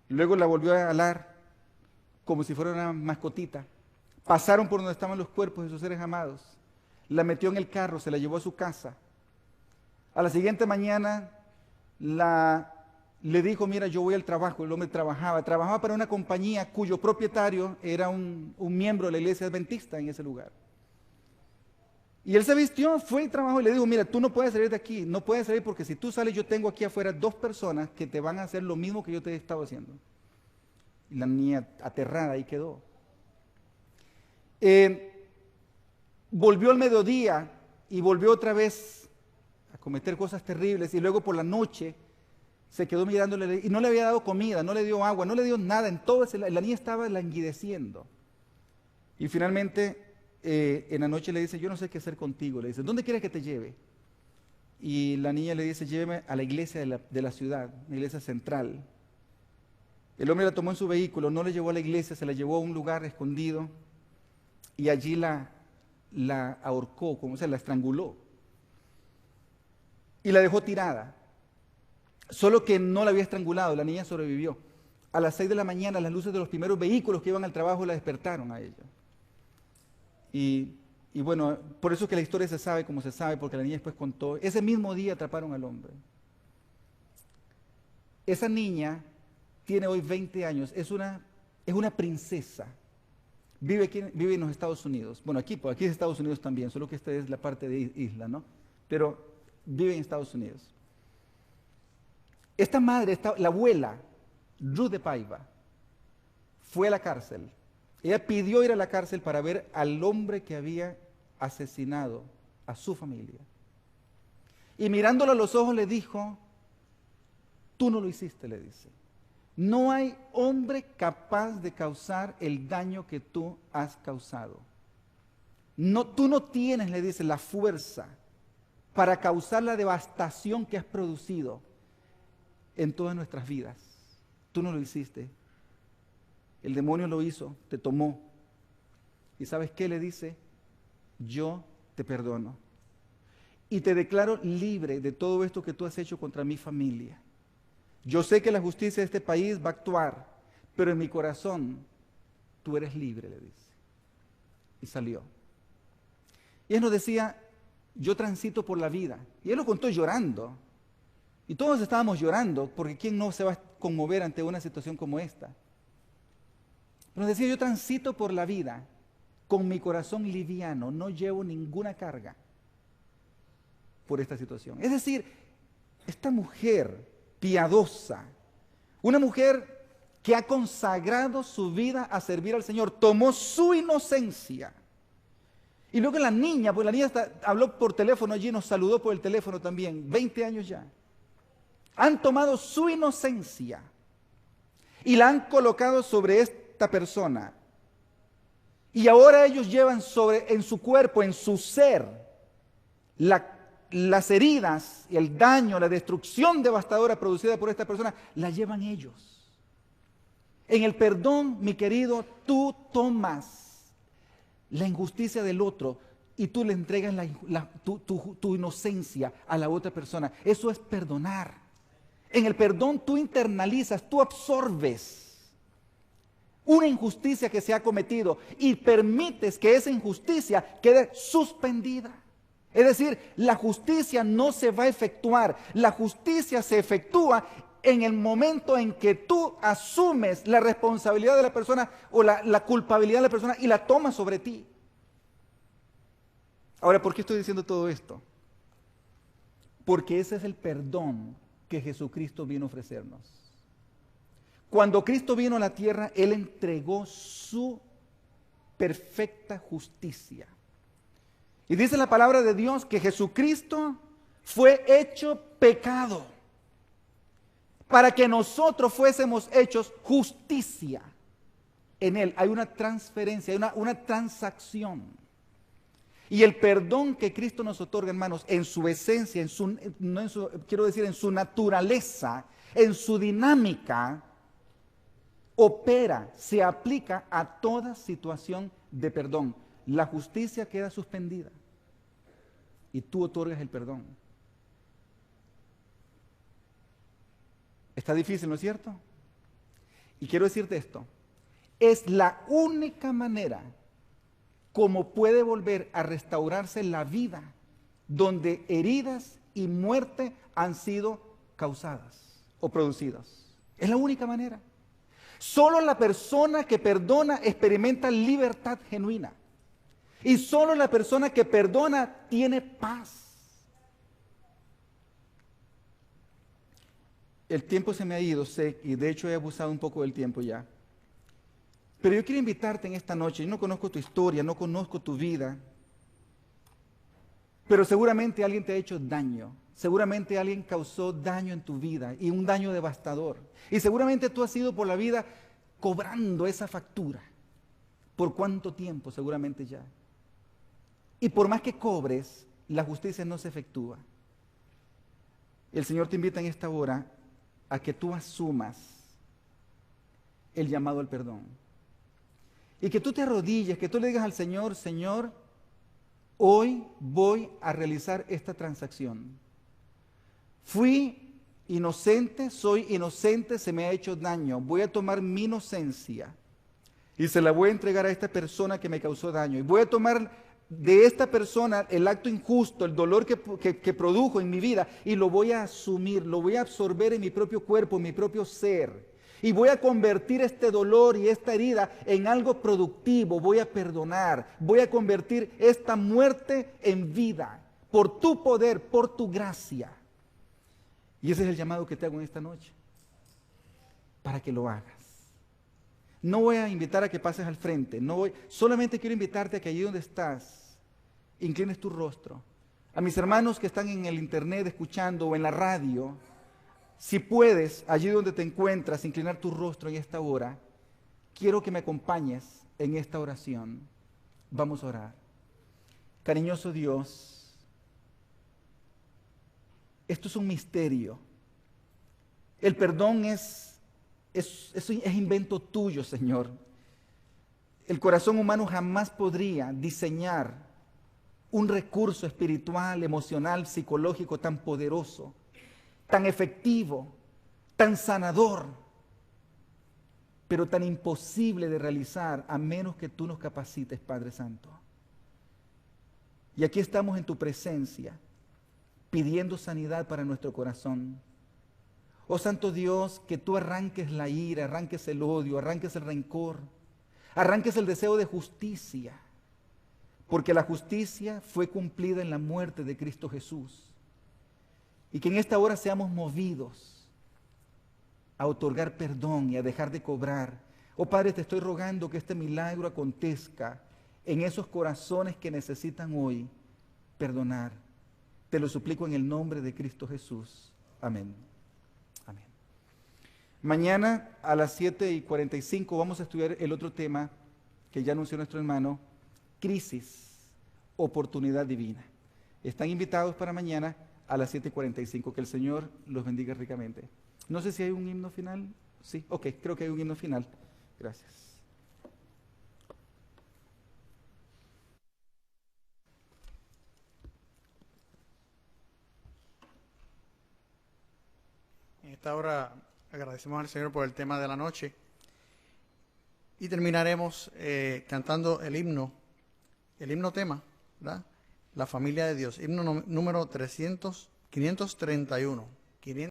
Luego la volvió a alar como si fuera una mascotita. Pasaron por donde estaban los cuerpos de sus seres amados. La metió en el carro, se la llevó a su casa. A la siguiente mañana le dijo, mira, yo voy al trabajo. El hombre trabajaba para una compañía cuyo propietario era un miembro de la iglesia adventista en ese lugar. Y él se vistió, fue al trabajo y le dijo, mira, tú no puedes salir de aquí, no puedes salir porque si tú sales yo tengo aquí afuera 2 personas que te van a hacer lo mismo que yo te he estado haciendo. Y la niña aterrada ahí quedó. Volvió al mediodía y volvió otra vez a cometer cosas terribles y luego por la noche se quedó mirándole y no le había dado comida, no le dio agua, no le dio nada, la niña estaba languideciendo. Y finalmente en la noche le dice, yo no sé qué hacer contigo, le dice, ¿dónde quieres que te lleve? Y la niña le dice, lléveme a la iglesia de la ciudad, la iglesia central. El hombre la tomó en su vehículo, no le llevó a la iglesia, se la llevó a un lugar escondido y allí la ahorcó, como se la estranguló. Y la dejó tirada. Solo que no la había estrangulado, la niña sobrevivió. A las 6 de la mañana, las luces de los primeros vehículos que iban al trabajo la despertaron a ella. Y bueno, por eso que la historia se sabe como se sabe, porque la niña después contó. Ese mismo día atraparon al hombre. Esa niña tiene hoy 20 años, es una princesa. Vive en los Estados Unidos. Bueno, aquí es Estados Unidos también, solo que esta es la parte de isla, ¿no? Pero vive en Estados Unidos. Esta madre, la abuela, Ruth de Paiva, fue a la cárcel. Ella pidió ir a la cárcel para ver al hombre que había asesinado a su familia. Y mirándolo a los ojos le dijo, tú no lo hiciste, le dice. No hay hombre capaz de causar el daño que tú has causado. No, tú no tienes, le dice, la fuerza para causar la devastación que has producido en todas nuestras vidas. Tú no lo hiciste. El demonio lo hizo, te tomó. ¿Y sabes qué le dice? Yo te perdono. Y te declaro libre de todo esto que tú has hecho contra mi familia. Yo sé que la justicia de este país va a actuar, pero en mi corazón tú eres libre, le dice. Y salió. Y él nos decía, yo transito por la vida. Y él lo contó llorando. Y todos estábamos llorando, porque ¿quién no se va a conmover ante una situación como esta? Nos decía, yo transito por la vida con mi corazón liviano, no llevo ninguna carga por esta situación. Es decir, esta mujer piadosa, una mujer que ha consagrado su vida a servir al Señor, tomó su inocencia. Y luego la niña, pues la niña habló por teléfono allí, nos saludó por el teléfono también, 20 años ya. Han tomado su inocencia y la han colocado sobre esta persona. Y ahora ellos llevan en su cuerpo, en su ser, las heridas, el daño, la destrucción devastadora producida por esta persona, la llevan ellos. En el perdón, mi querido, tú tomas la injusticia del otro y tú le entregas tu inocencia a la otra persona. Eso es perdonar. En el perdón tú internalizas, tú absorbes una injusticia que se ha cometido y permites que esa injusticia quede suspendida. Es decir, la justicia no se va a efectuar, la justicia se efectúa en el momento en que tú asumes la responsabilidad de la persona o la culpabilidad de la persona y la tomas sobre ti. Ahora, ¿por qué estoy diciendo todo esto? Porque ese es el perdón que Jesucristo vino a ofrecernos. Cuando Cristo vino a la tierra, Él entregó su perfecta justicia. Y dice la palabra de Dios que Jesucristo fue hecho pecado para que nosotros fuésemos hechos justicia. En Él hay una transferencia, hay una transacción. Y el perdón que Cristo nos otorga, hermanos, en su esencia, en su naturaleza, en su dinámica, opera, se aplica a toda situación de perdón. La justicia queda suspendida y tú otorgas el perdón. Está difícil, ¿no es cierto? Y quiero decirte esto, es la única manera como puede volver a restaurarse la vida donde heridas y muerte han sido causadas o producidas. Es la única manera. Solo la persona que perdona experimenta libertad genuina. Y solo la persona que perdona tiene paz. El tiempo se me ha ido, sé, y de hecho he abusado un poco del tiempo ya. Pero yo quiero invitarte en esta noche. Yo no conozco tu historia, no conozco tu vida. Pero seguramente alguien te ha hecho daño. Seguramente alguien causó daño en tu vida y un daño devastador. Y seguramente tú has ido por la vida cobrando esa factura. ¿Por cuánto tiempo? Seguramente ya. Y por más que cobres, la justicia no se efectúa. El Señor te invita en esta hora a que tú asumas el llamado al perdón. Y que tú te arrodilles, que tú le digas al Señor, Señor, hoy voy a realizar esta transacción. Fui inocente, soy inocente, se me ha hecho daño. Voy a tomar mi inocencia y se la voy a entregar a esta persona que me causó daño. Y voy a tomar de esta persona el acto injusto, el dolor que produjo en mi vida y lo voy a asumir, lo voy a absorber en mi propio cuerpo, en mi propio ser. Y voy a convertir este dolor y esta herida en algo productivo. Voy a perdonar. Voy a convertir esta muerte en vida. Por tu poder, por tu gracia. Y ese es el llamado que te hago en esta noche. Para que lo hagas. No voy a invitar a que pases al frente. Solamente quiero invitarte a que allí donde estás, inclines tu rostro. A mis hermanos que están en el internet escuchando o en la radio, si puedes, allí donde te encuentras, inclinar tu rostro en esta hora, quiero que me acompañes en esta oración. Vamos a orar. Cariñoso Dios, esto es un misterio. El perdón es invento tuyo, Señor. El corazón humano jamás podría diseñar un recurso espiritual, emocional, psicológico tan poderoso, tan efectivo, tan sanador, pero tan imposible de realizar a menos que tú nos capacites, Padre Santo. Y aquí estamos en tu presencia, pidiendo sanidad para nuestro corazón. Oh Santo Dios, que tú arranques la ira, arranques el odio, arranques el rencor, arranques el deseo de justicia, porque la justicia fue cumplida en la muerte de Cristo Jesús. Y que en esta hora seamos movidos a otorgar perdón y a dejar de cobrar. Oh Padre, te estoy rogando que este milagro acontezca en esos corazones que necesitan hoy perdonar. Te lo suplico en el nombre de Cristo Jesús. Amén. Amén. Mañana a las 7:45 vamos a estudiar el otro tema que ya anunció nuestro hermano, crisis, oportunidad divina. Están invitados para mañana a las 7:45. Que el Señor los bendiga ricamente. No sé si hay un himno final. Sí, ok, creo que hay un himno final. Gracias. En esta hora agradecemos al Señor por el tema de la noche y terminaremos cantando el himno tema, ¿verdad? La familia de Dios, himno número 531.